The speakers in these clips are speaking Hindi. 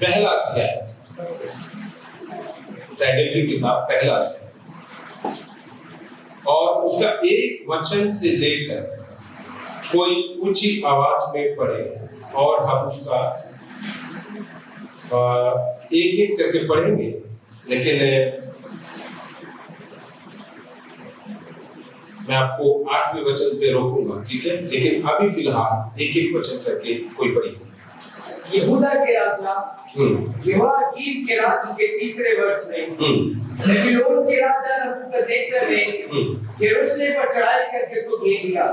पहला अध्याय, सैमुएल की किताब पहला अध्याय और उसका एक वचन से लेकर कोई ऊंची आवाज में पढ़े और हम उसका एक एक करके पढ़ेंगे, लेकिन मैं आपको 8वें वचन पे रोकूंगा, ठीक है? लेकिन अभी फिलहाल एक एक वचन करके कोई पढ़ेगा। यहूदा के राजा यहोयाकीम के राज्य के 3रे वर्ष में बेबीलोन के राजा नबूकदनेस्सर ने यरूशलेम पर चढ़ाई करके उसको घेर लिया।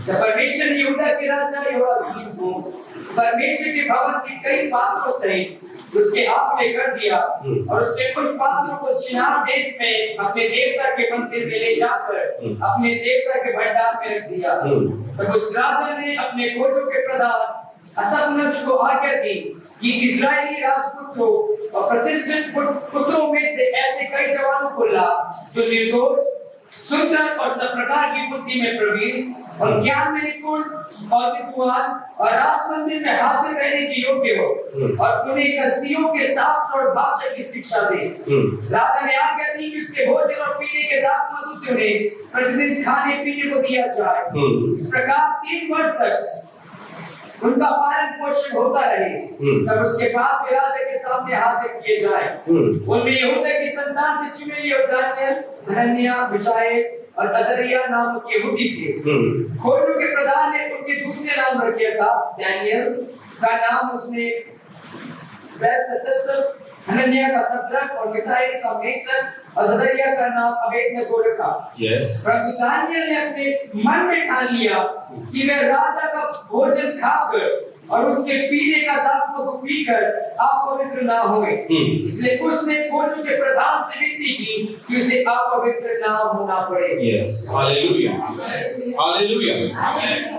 जब परमेश्वर ने यहूदा के राजा यहोयाकीम को परमेश्वर के भवन की कई बातों सहित उसके हाथ में कर दिया और उसके कुछ पात्रों को शिनार देश में अपने देवता के मंदिर में ले जाकर अपने देवता के भंडार में रख दिया। तब उस राजा ने अपने खोजों के प्रधान असपनज को आज्ञा दी कि इस्राएली राजपुत्रों और प्रतिष्ठित पुत्रों में से ऐसे कई जवानों को ला जो निर्दोष, सुंदर और सब प्रकार की बुद्धि में प्रवीण और ज्ञान में निपुण और विद्वान और राज मंदिर में हाजिर रहने के योग्य हो और उन्हें कसदियों के शास्त्र और भाषा की शिक्षा दे। राजा ने आज्ञा दी कि उसके भोजन और पीने के दाखमधु से उन्हें प्रतिदिन खाने पीने को दिया जाए। इस प्रकार 3 वर्ष तक उनका पालन पोषण होता रहे। तब उसके बाद वे राजा के सामने हाजिर किए जाए। उनमें यहूदा की संतान से चुने हुए दानियेल, हनन्याह, मिशाएल और अजरिया नामक यहूदी थे। खोजों के प्रधान ने उनके दूसरे नाम रखे था। दानियेल का नाम उसने बेलतशस्सर, हनन्याह का शद्रक और मिशाएल का मेशक और अजरिया का नाम अबेदनगो रखा। परंतु दानियेल ने अपने मन में ठान लिया कि वह राजा का भोजन खाकर और उसके पीने का दाखमधु पीकर अपवित्र ना होए। इसलिए उसने खोजों के प्रधान से विनती की कि उसे अपवित्र ना होना पड़े। Hallelujah, hallelujah.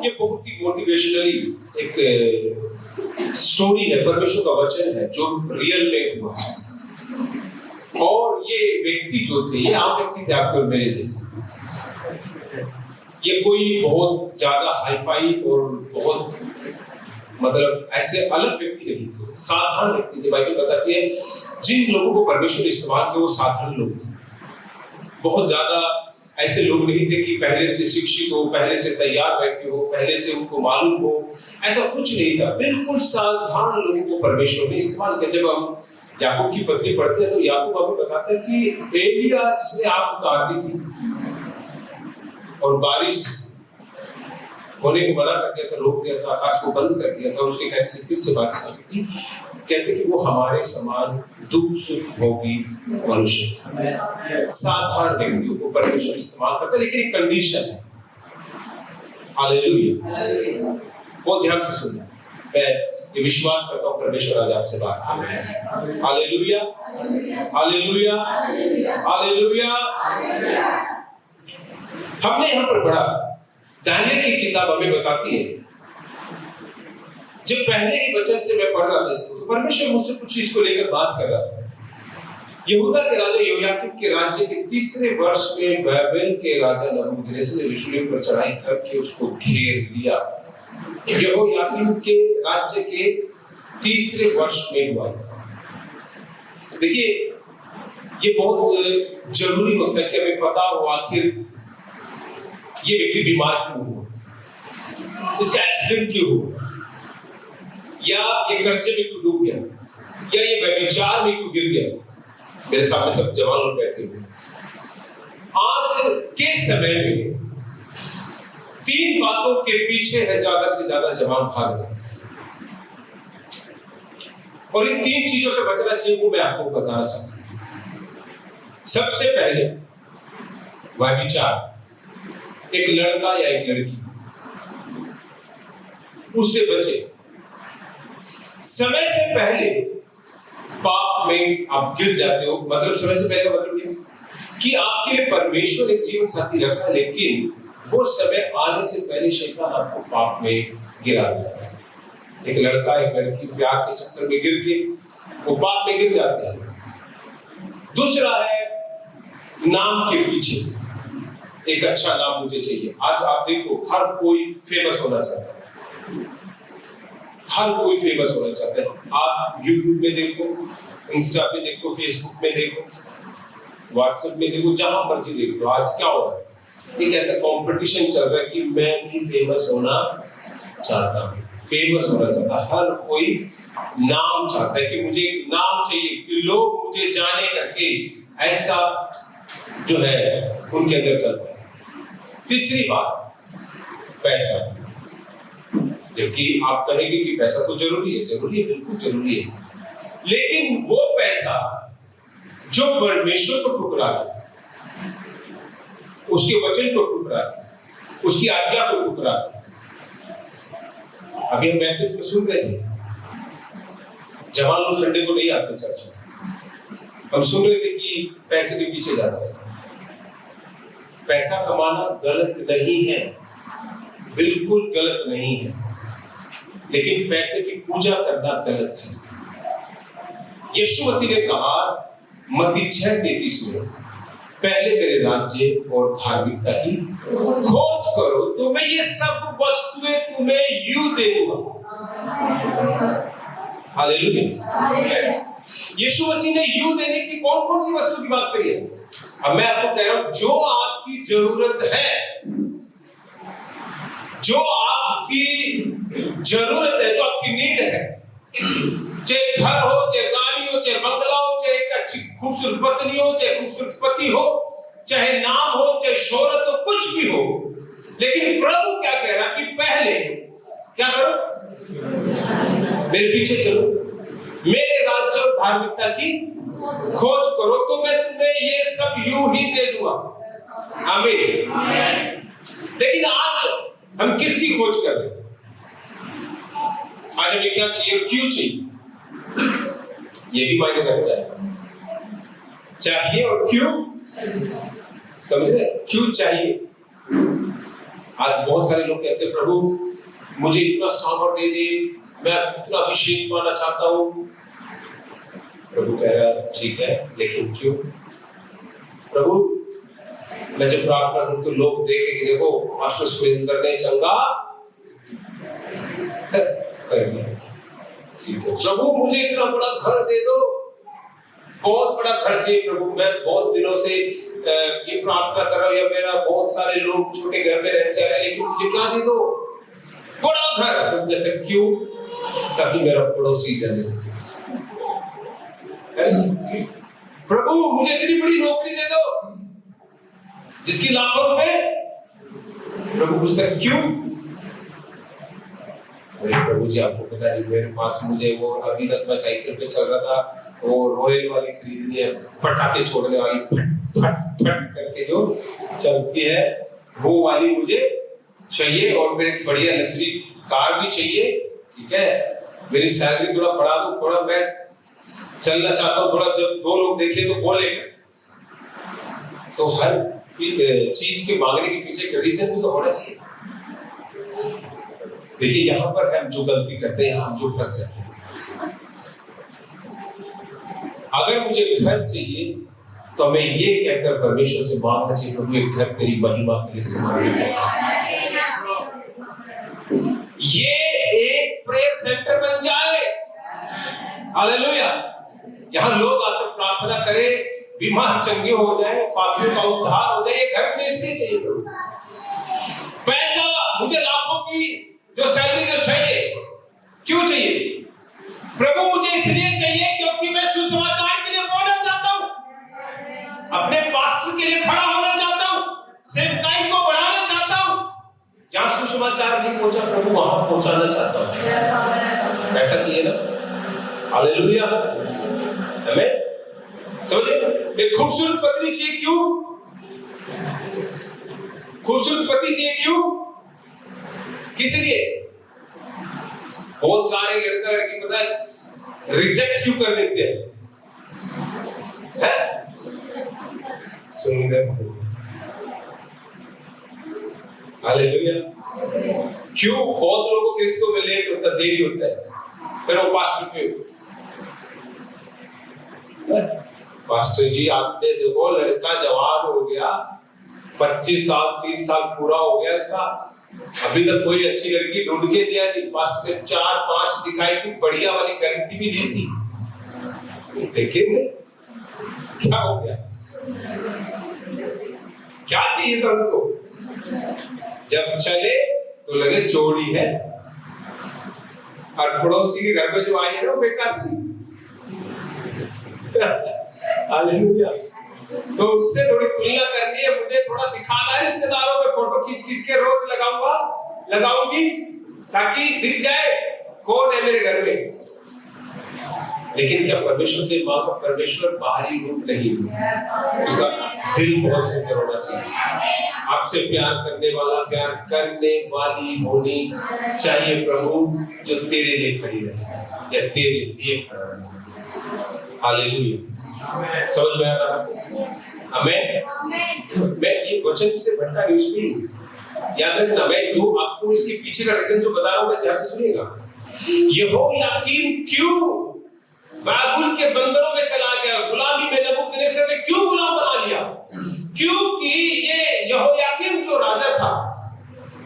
ये बहुत ही मोटिवेशनली एक स्टोरी है, परमेश्वर का वचन है जो रियल में हुआ है। और ये व्यक्ति जो थे, ये आम व्यक्ति थे आपके और मेरे जैसे। ये कोई बहुत ज्यादा हाईफाई और बहुत मतलब ऐसे अलग व्यक्ति नहीं थे, साधारण व्यक्ति थे। बाइबल बताती है जिन लोगों को परमेश्वर ने इस्तेमाल किया वो साधारण लोग थे। बहुत ज्यादा ऐसे लोग नहीं थे कि पहले से शिक्षित हो, पहले से तैयार व्यक्ति हो, पहले से उनको मालूम हो, ऐसा कुछ नहीं था। बिल्कुल साधारण लोगों को परमेश्वर ने इस्तेमाल किया। जब हम याकूब की पत्री पढ़ते हैं तो याकूब हमें बताता है कि एलिया जिसने आग उतार दी थी और बारिश होने को मना कर दिया था, रोक दिया था, आकाश को बंद कर दिया था, उसके कहने से फिर से बारिश आ गई थी। कहते कि वो हमारे समान दुख सुख भोगी मनुष्य, साधारण व्यक्तियों को परमेश्वर इस्तेमाल करता है, लेकिन एक कंडीशन है। हालेलुया, बहुत ध्यान से सुनना। मैं ये विश्वास करता हूँ परमेश्वर आज आपसे बात करें। Hallelujah, hallelujah, hallelujah. हमने यहाँ पर पढ़ा, दानियेल की किताब हमें बताती है, जब पहले ही वचन से मैं पढ़ रहा था इसको, तो परमेश्वर मुझसे कुछ इसको लेकर बात कर रहा था। यहूदा के राजा यहोयाकीम के राज्य के 3रे वर्ष में बाबेल के राजा नबूकदनेस्सर ने यरूशलेम पर चढ़ाई करके उसको घेर लिया। यहोयाकीम के राज्य के 3रे वर्ष में हुआ। देखिए, ये बहुत जरूरी होता है कि हमें पता हो आखिर ये व्यक्ति बीमार क्यों हुआ, इसका एक्सीडेंट क्यों हुआ, या ये कर्जे में क्यों डूब गया, या ये व्यभिचार में क्यों गिर गया। मेरे सामने सब जवान लोग बैठे हुए। आज के समय में 3 बातों के पीछे है ज्यादा से ज्यादा जवान भाग रहे, और इन 3 चीजों से बचना चाहिए वो मैं आपको बताना चाहता हूं। सबसे पहले व्यभिचार, एक लड़का या एक लड़की, उससे बचे। समय से पहले पाप में आप गिर जाते हो, मतलब समय से पहले मतलब ये कि आपके लिए परमेश्वर एक जीवन साथी रखा, लेकिन वो समय आने से पहले शैतान आपको पाप में गिरा देता है। एक लड़का एक लड़की प्यार के चक्कर में गिर के वो पाप में गिर जाते हैं। दूसरा है नाम के पीछे, एक अच्छा नाम मुझे चाहिए। आज आप देखो हर कोई फेमस होना चाहता है, हर कोई फेमस होना चाहता है। आप यूट्यूब में देखो, इंस्टा पे देखो, फेसबुक में देखो, व्हाट्सएप में देखो, जहां मर्जी देख लो, आज क्या हो रहा है, एक ऐसा कंपटीशन चल रहा है कि मैं भी फेमस होना चाहता हूँ, फेमस होना चाहता है। हर कोई नाम चाहता है कि मुझे नाम चाहिए, कि लोग मुझे जाने करके, ऐसा जो है उनके अंदर चलता है। तीसरी बात, पैसा। जबकि आप कहेंगे कि पैसा तो जरूरी है, बिल्कुल जरूरी है, लेकिन वो पैसा जो परमेश्वर को ठुकरा है, उसके वचन को ठुकरा है, उसकी आज्ञा को ठुकरा है। अभी हम मैसेज में सुन रहे थे, जवान लोग संडे को नहीं आते चर्च में, हम सुन रहे थे कि पैसे के पीछे जाते हैं। पैसा कमाना गलत नहीं है, बिल्कुल गलत नहीं है, लेकिन पैसे की पूजा करना गलत है। यीशु मसीह ने कहा मत्ती 6:33 में, पहले मेरे राज्य और धार्मिकता की खोज करो तो मैं ये सब वस्तुएं तुम्हें यूं दे दूंगा। हालेलुया। यीशु मसीह ने यूं देने की कौन कौन सी वस्तु की बात करी है? अब मैं आपको कह रहा हूं, जो आपकी जरूरत है, जो आपकी जरूरत है, जो आपकी नीड है, चाहे घर हो, चाहे गाड़ी हो, चाहे बंगला हो, चाहे एक अच्छी खूबसूरत पत्नी हो, चाहे खूबसूरत पति हो, चाहे नाम हो, चाहे शोहरत हो, कुछ भी हो, लेकिन प्रभु क्या कह रहा कि पहले क्या करो? मेरे पीछे चलो, मेरे राज्य और धार्मिकता की खोज करो तो मैं तुम्हें ये सब यूं ही दे दूंगा। आमीन। लेकिन आज हम किसकी खोज कर रहे हैं? आज हमें क्या चाहिए और क्यों चाहिए, ये भी मायने करता है। चाहिए और क्यों, समझ रहे? क्यों चाहिए? आज बहुत सारे लोग कहते हैं, प्रभु मुझे इतना सामर्थ्य दे दे, मैं इतना अभिषेक पाना चाहता हूं। प्रभु कह रहा है ठीक है, लेकिन क्यों? प्रभु मैं जब प्रार्थना करूं तो लोग देखे कि देखो मास्टर सुरेंद्र ने चंगा कर दिया। ठीक है प्रभु, मुझे इतना बड़ा घर दे दो, बहुत बड़ा घर चाहिए प्रभु, मैं बहुत दिनों से ये प्रार्थना कर रहा हूं, या मेरा बहुत सारे लोग छोटे घर में रहते हैं, लेकिन मुझे क्या दे दो? बड़ा घर। प्रभु कहते हैं क्यों? ताकि मेरा पड़ोसी जाने। प्रभु मुझे इतनी बड़ी नौकरी दे दो जिसकी लाखों रुपए। प्रभु पूछता है क्यों? अरे प्रभु जी आपको पता नहीं, मेरे पास मुझे वो अभी तक मैं साइकिल पे चल रहा था, वो रॉयल वाली खरीदनी है, पटाखे छोड़ने वाली, फट फट फट करके जो चलती है, वो वाली मुझे चाहिए, और फिर बढ़िया लग्जरी कार भी चाहिए। ठीक है, मेरी सैलरी थोड़ा बढ़ा दो, थोड़ा मैं चलना चाहता हूँ, थोड़ा जब दो लोग देखे तो बोलेगा। तो हर चीज के मांगने के पीछे एक रीजन भी तो होना चाहिए। देखिए यहाँ पर हम जो गलती करते हैं, हम जो फंस जाते हैं। अगर मुझे घर चाहिए तो हमें ये कहकर परमेश्वर से मांगना चाहिए, प्रभु ये घर तेरी महिमा के लिए समर्पित है। ये एक प्रेयर सेंटर बन जाए। हालेलुया। यहाँ लोग आकर प्रार्थना करें, बीमार चंगे हो जाए, पापियों का उद्धार हो जाए। ये घर किसके चाहिए प्रभु? पैसा मुझे लाखों की जो सैलरी जो चाहिए, क्यों चाहिए? प्रभु मुझे इसलिए चाहिए क्योंकि मैं सुसमाचार के लिए बोलना चाहता हूँ, अपने पास्टर के लिए खड़ा होना चाहता हूँ, सेवकाई को बढ़ाना चाहता हूँ। जहां सुसमाचार नहीं पहुंचा प्रभु वहां पहुंचाना चाहता हूँ। पैसा चाहिए ना? हालेलुया। हमें समझे? एक खूबसूरत पत्नी चाहिए, क्यों? खूबसूरत पति चाहिए, क्यों? किस लिए? बहुत सारे लड़का लड़की पता है रिजेक्ट क्यों कर देते हैं? सुंदर। हालेलुया। क्यों? बहुत लोगों को रिश्तों में लेट होता, देरी होता है, फिर वो पास्टर पे, पास्टर जी आपने देखो लड़का जवान हो गया, 25 साल 30 साल पूरा हो गया इसका, अभी तक कोई अच्छी लड़की ढूंढ के दिया नहीं। पास्ट में 4-5 दिखाई थी, बढ़िया वाली गारंटी भी दी थी, लेकिन क्या हो गया? क्या चाहिए था उनको? जब चले तो लगे चोरी है, और पड़ोसी के घर में जो आई है ना वो बेकार सी। हालेलुया। तो उससे थोड़ी तुलना करनी है, मुझे थोड़ा दिखाना है रिश्तेदारों में, फोटो खींच खींच के रोज लगाऊंगी ताकि दिख जाए कौन है मेरे घर में। लेकिन क्या परमेश्वर से मांगो? परमेश्वर बाहरी रूप नहीं, उसका दिल बहुत सुंदर होना चाहिए। आपसे प्यार करने वाली होनी चाहिए प्रभु, जो तेरे लिए खड़ी रहे या तेरे लिए खड़ा रहे। हालेलुया। समझ में आ रहा है? आमीन। मैं ये वचन से भटका नहीं, याद रखना। मैं जो आपको इसके पीछे का रीजन जो बता रहा हूँ, ध्यान से सुनिएगा। यहोयाकीम क्यों बाबुल के बंदरों में चला गया, गुलामी में नबूकदनेस्सर ने क्यों गुलाम बना लिया? क्योंकि ये यहोयाकीम जो राजा था,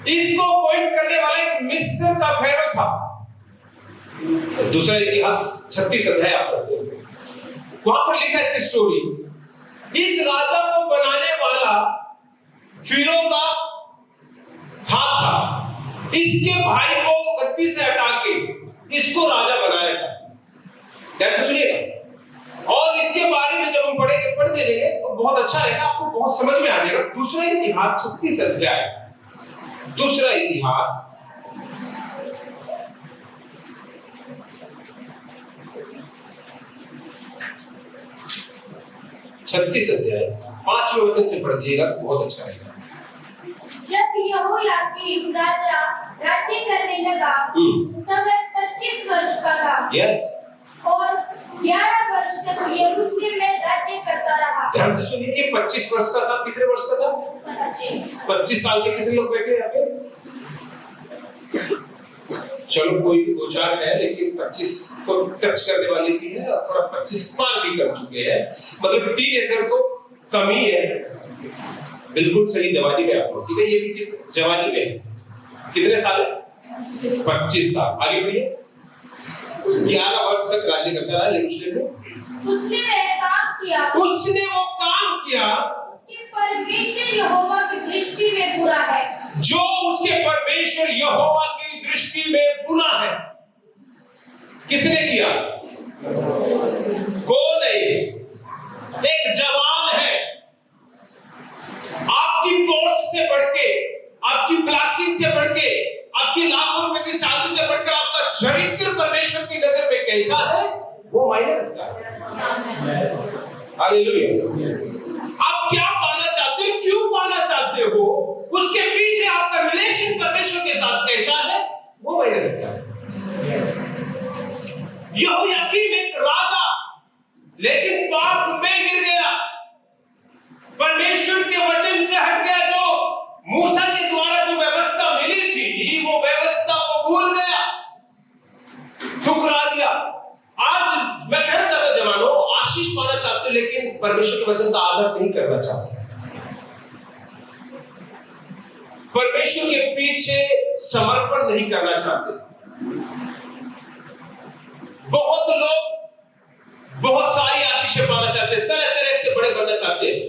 इसको अपॉइंट करने वाला एक मिस्र का फेरो था। दूसरा इतिहास 36 अध्याय आप पढ़ते हैं, वहां पर लिखा है इसकी स्टोरी। इस राजा को बनाने वाला फिरो का हाथ था। इसके भाई को गद्दी से हटा के इसको राजा बनाया था। ध्यान से सुनिएगा, और इसके बारे में जब हम पढ़ देंगे तो बहुत अच्छा रहेगा, आपको बहुत समझ में आ जाएगा। दूसरा इतिहास 36 अध्याय, दूसरा इतिहास 36 अध्याय 5वें वचन से पढ़ दिएगा, बहुत अच्छा रहेगा। जब यहोयाकीम राजा राज्य करने लगा, तब वह 25 वर्ष का था। यस। और 11 वर्ष तक यरूशलेम में राज्य करता रहा। ध्यान से सुनिए, 25 वर्ष का था। कितने वर्ष का था? 25 साल के कितने लोग बैठे यहाँ पे? चलो कोई 2-4 है, लेकिन 25 को टच करने वाले भी है, और थोड़ा 25 पार भी कर चुके हैं। मतलब टीनेजर तो कम ही है, बिल्कुल सही जवानी में आप लोग, ठीक है? ये भी जवानी में कितने साल है? 25 साल। आगे बढ़िए। 11 वर्ष तक राज्य करता रहा यरूशलेम में। उसने वो काम किया उसके परमेश्वर यहोवा की दृष्टि में बुरा है, जो उसके परमेश्वर यहोवा की दृष्टि में बुरा है। किसने किया? कौन है? एक जवान है। आपकी पोस्ट से बढ़ के, आपकी प्लास्टिक से बढ़ के, आपकी लाखों रुपए की सैलरी से बढ़कर आपका चरित्र परमेश्वर की नजर में कैसा है, वो मायने रखता है। हालेलुया। आप क्या पाना चाहते हो, क्यों पाना चाहते हो, उसके पीछे आपका रिलेशन परमेश्वर के साथ कैसा है, वो मायने रखता है। यहोयाकीम एक राजा, लेकिन पाप में गिर गया, परमेश्वर के वचन से हट गया। जो मूसा के द्वारा जो व्यवस्था मिली थी, वो व्यवस्था को भूल गया, ठुकरा दिया। आज मैं कहना चाहता हूं जवानों, आशीष पाना चाहते हो, लेकिन परमेश्वर के वचन का आदर नहीं करना चाहते, परमेश्वर के पीछे समर्पण नहीं करना चाहते। बहुत लोग बहुत सारी आशीषें पाना चाहते हैं, तरह तरह से बड़े बनना चाहते हैं,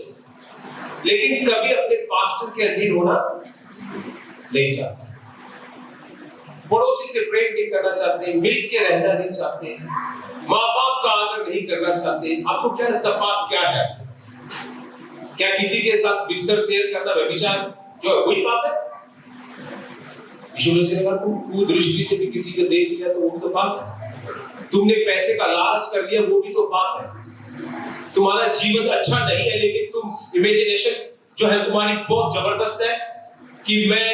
लेकिन कभी अपने पास्टर के अधीन होना नहीं चाहते, पड़ोसी से प्रेम नहीं करना चाहते, मिल के रहना नहीं चाहते, माँ बाप का आदर नहीं करना चाहते। आपको क्या लगता है पाप क्या है? क्या किसी के साथ बिस्तर शेयर करना व्यभिचार जो है वही पाप है? यीशु मसीह ने कहा तू दृष्टि से भी किसी को देख लिया तो वो भी तो पाप है। तुमने पैसे का लालच कर लिया, वो भी तो पाप है। तुम्हारा जीवन अच्छा नहीं है, लेकिन तुम इमेजिनेशन जो है तुम्हारी बहुत जबरदस्त है कि मैं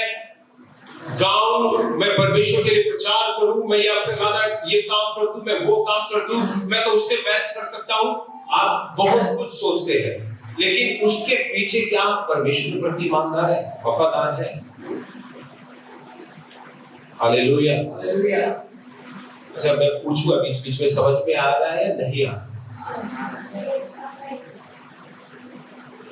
गाऊं, मैं परमेश्वर के लिए प्रचार करूं, मैं ये काम कर दूं, मैं वो काम कर दूं, मैं तो उससे बेस्ट कर सकता हूं। आप बहुत कुछ सोचते हैं, लेकिन उसके पीछे क्या परमेश्वर के प्रति ईमानदार है, वफादार है? हालेलुया। अच्छा, मैं पूछूंगा बीच बीच में, समझ में आ रहा है या नहीं आ रहा?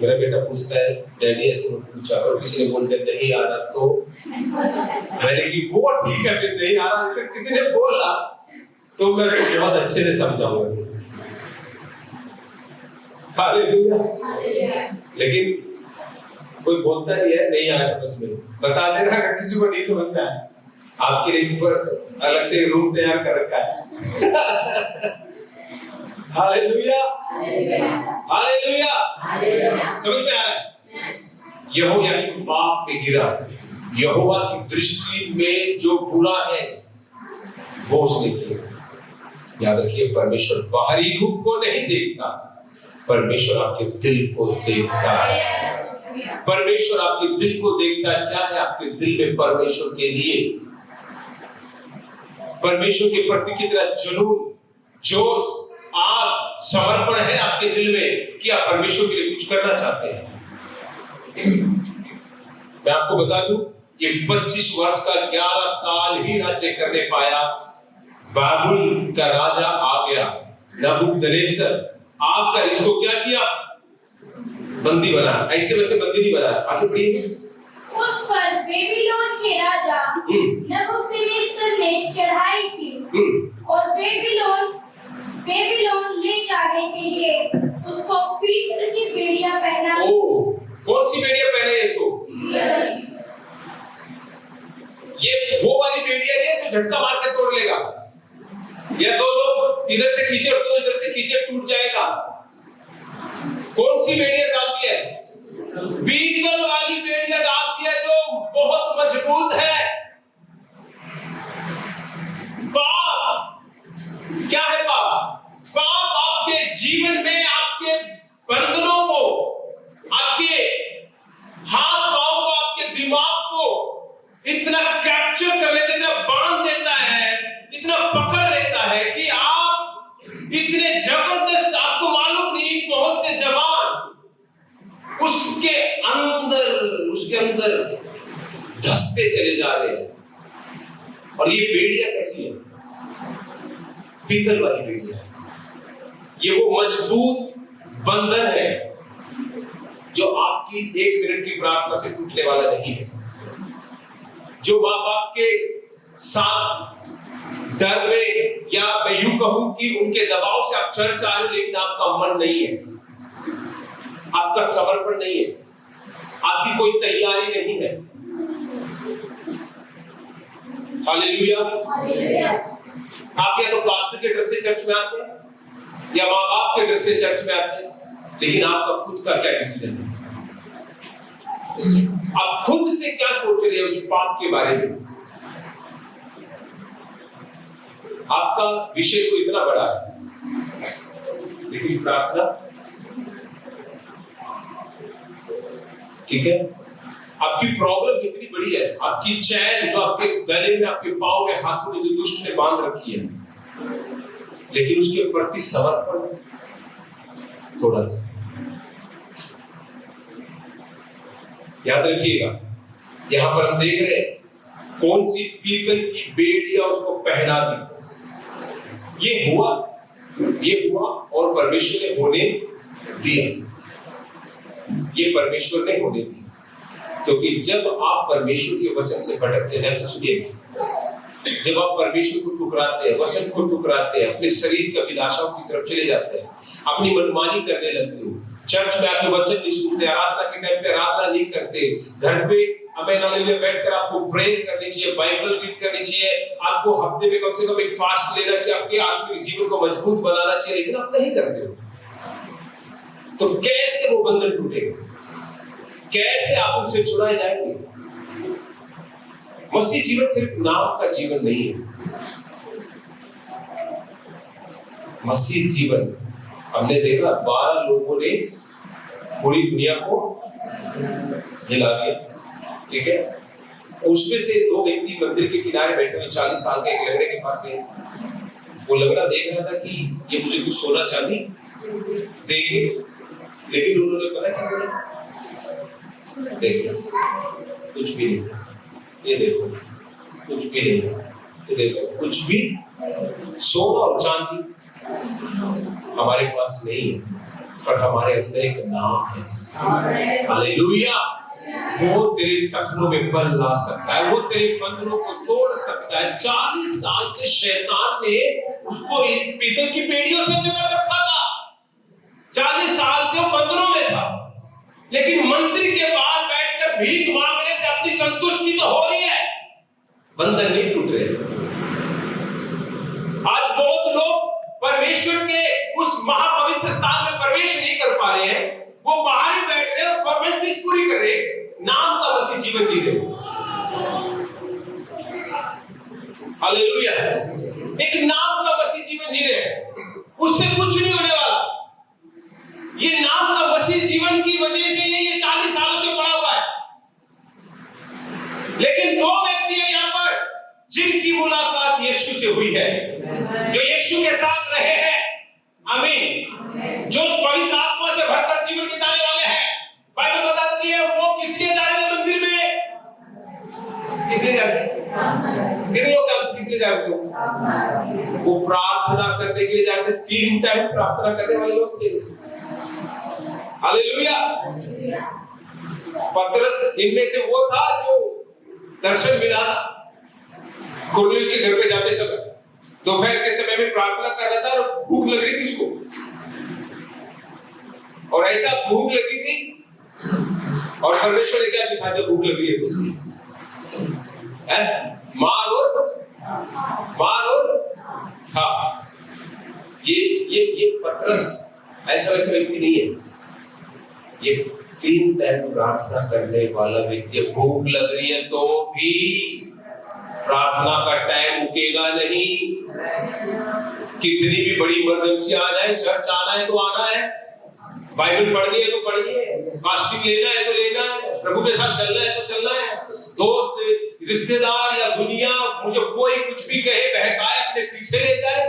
मेरा बेटा पूछता है डैडी ऐसे मत पूछा, और किसी ने बोल दिया नहीं आ रहा तो मैंने कि वो ठीक है, फिर नहीं आ रहा, फिर किसी ने बोला तो मैं बहुत अच्छे से समझाऊंगा। हालेलुया। लेकिन कोई बोलता नहीं है नहीं आया समझ में, बता देना अगर किसी को नहीं समझ में आया, आपके लिए ऊपर अलग से रूम तैयार कर रखा है। Hallelujah, hallelujah. समझ में आ रहा है? यहोयाकीम पाप में गिरा, यहोवा की दृष्टि में जो बुरा है वो उसने किया। याद रखिए, परमेश्वर बाहरी रूप को नहीं देखता, परमेश्वर आपके दिल को देखता है। परमेश्वर आपके दिल को देखता है। क्या है आपके दिल में परमेश्वर के लिए? परमेश्वर के प्रति कितना जुनून, जोश, आग, समर्पण है आपके दिल में कि आप परमेश्वर के लिए कुछ करना चाहते हैं। मैं आपको बता दूं, ये 25 वर्ष का 11 साल ही राज्य करने पाया। बाबुल का राजा आ गया, नबूकदनेस्सर आकर इसको क्या किया? बंदी बनाया। ऐसे वैसे बंदी नहीं बनाया। आगे पढ़िए। उस पर बेबीलोन के राजा नबूकदनेस्सर ने चढ़ाई की और बेबीलोन ले जाने के लिए उसको पीतल की बेड़ियां पहना। कौन सी बेड़ियां पहने इसको? ये वो वाली बेड़ियां नहीं है जो झटका मार के तोड़ लेगा, या दो लोग इधर से खींचे और दो इधर से खींचे टूट जाएगा। कौन सी बेड़ियां डाल दी है? पीतल वाली बेड़ियां डाल दी है जो बहुत मजबूत है। पाप क्या है? पाप आपके जीवन में आपके बंधनों को, आपके हाथ पांव को, आपके दिमाग को इतना कैप्चर कर लेता है, इतना बांध देता है, इतना पकड़ लेता है कि आप इतने जबरदस्त, आपको मालूम नहीं, बहुत से जवान उसके अंदर धंसते चले जा रहे हैं। और ये बेड़ियां कैसी है? पीतल वाली बेड़ियां। ये वो मजबूत बंधन है जो आपकी 1 मिनट की प्रार्थना से टूटने वाला नहीं है, जो माँ बाप के साथ डर में, या मैं यूं कहूं कि उनके दबाव से आप चर्च आ रहे हो लेकिन आपका मन नहीं है, आपका समर्पण नहीं है, आपकी कोई तैयारी नहीं है। हालेलुया। आप या तो पास्टर के ड्रेस से चर्च में आते हैं या माँ बाप के ड्रेस से चर्च में आते हैं, लेकिन आपका खुद का क्या डिसीजन है? आप खुद से क्या सोच रहे हैं उस पाप के बारे में? आपका विषय तो इतना बड़ा है, लेकिन प्रार्थना, ठीक है, आपकी प्रॉब्लम इतनी बड़ी है, आपकी चैन जो आपके गले में, आपके पांव में, हाथों में जो दुष्ट ने बांध रखी है, लेकिन उसके प्रति समर्पण थोड़ा सा। याद रखिएगा, यहां पर हम देख रहे हैं कौन सी पीतल की बेड़ियां उसको पहना दी। ये हुआ और परमेश्वर ने होने दिया। ये परमेश्वर ने होने दिया, क्योंकि जब आप परमेश्वर के वचन से भटकते हैं, तो सुनिए, जब आप परमेश्वर को ठुकराते हैं, वचन को ठुकराते हैं, अपने शरीर की अभिलाषाओं की तरफ चले जाते हैं, अपनी मनमानी करने लगते हो, चर्च में आके वचन नहीं सुनते, आराधना के टाइम पे आराधना नहीं करते, घर पे बैठकर आपको प्रेयर करनी चाहिए, बाइबल रीड करनी चाहिए, आपको हफ्ते में कम से कम एक फास्ट लेना चाहिए, आपके आत्मिक जीवन को मजबूत बनाना चाहिए, लेकिन आप नहीं करते हो। तो कैसे वो बंधन टूटेगा? कैसे आप उनसे छुड़ाए जाएंगे? मसीह जीवन सिर्फ नाम का जीवन नहीं है। मसीह जीवन, हमने देखा 12 लोगों ने पूरी दुनिया को हिला दिया, ठीक है। उसमें से 2 व्यक्ति मंदिर के किनारे बैठे हुए 40 साल के एक लंगड़े के पास गए। वो लंगड़ा देख रहा था कि ये मुझे कुछ सोना चांदी देंगे, लेकिन उन्होंने कहा देखो कुछ भी नहीं, ये देखो कुछ भी नहीं, ये देखो कुछ भी, सोना और चांदी हमारे पास नहीं है। पर हमारे अंदर एक नाम है, हालेलुया। वो तेरे टखनों में बल ला सकता है, वो तेरे बंधनों को तोड़ सकता है। 40 साल से शैतान ने उसको एक पीतल की पेड़ियों से जकड़ रखा था। 40 साल से वो बंधनों में था, लेकिन मंदिर के बाहर बैठकर भीख मांगने से अपनी संतुष्टि तो हो रही है, बंधन नहीं टूट रहे। आज बहुत लोग परमेश्वर के उस महापवित्र स्थान में प्रवेश नहीं कर पा रहे हैं, वो बाहर ही बैठ रहे और फॉर्मेलिटीज पूरी कर रहे, नाम का मसीह जीवन जी रहे। हालेलुया। एक नाम का मसीह जीवन जी रहे, उससे कुछ नहीं होने वाला। ये नाम का मसीह जीवन की वजह से ये 40 सालों से पड़ा हुआ है। लेकिन दो व्यक्ति है यहाँ पर जिनकी मुलाकात यीशु से हुई है, जो यीशु के साथ रहे हैं, आमीन, जो उस पवित्र आत्मा से भरकर जीवन बिताने वाले हैं। बाइबल बताती है वो किस लिए जा रहे थे मंदिर में? किस लिए जाते? कितने लोग किस लिए जाते हो? वो प्रार्थना करने के लिए जाते। 3 टाइम प्रार्थना करने वाले लोग थे। हालेलुया। पतरस इनमें से वो था जो दर्शन मिला था कुरनेलियुस के घर पे जाते समय, दोपहर के समय में प्रार्थना कर रहा था और भूख लग रही थी उसको, और ऐसा भूख लगी थी और परमेश्वर ने क्या दिखा दिया? भूख लग रही है तो मार और खा। ये पतरस ऐसा वैसा व्यक्ति नहीं है, ये 3 टाइम प्रार्थना करने वाला व्यक्ति। भूख लग रही है तो भी प्रार्थना का टाइम रुकेगा नहीं। कितनी भी बड़ी इमरजेंसी आ जाए, चर्च आना है तो आना है, बाइबल पढ़नी है तो पढ़नी है, फास्टिंग लेना है तो लेना है, प्रभु के साथ चलना है तो चलना है। दोस्त, रिश्तेदार या दुनिया मुझे कोई कुछ भी कहे, बहकाए, अपने पीछे ले जाए,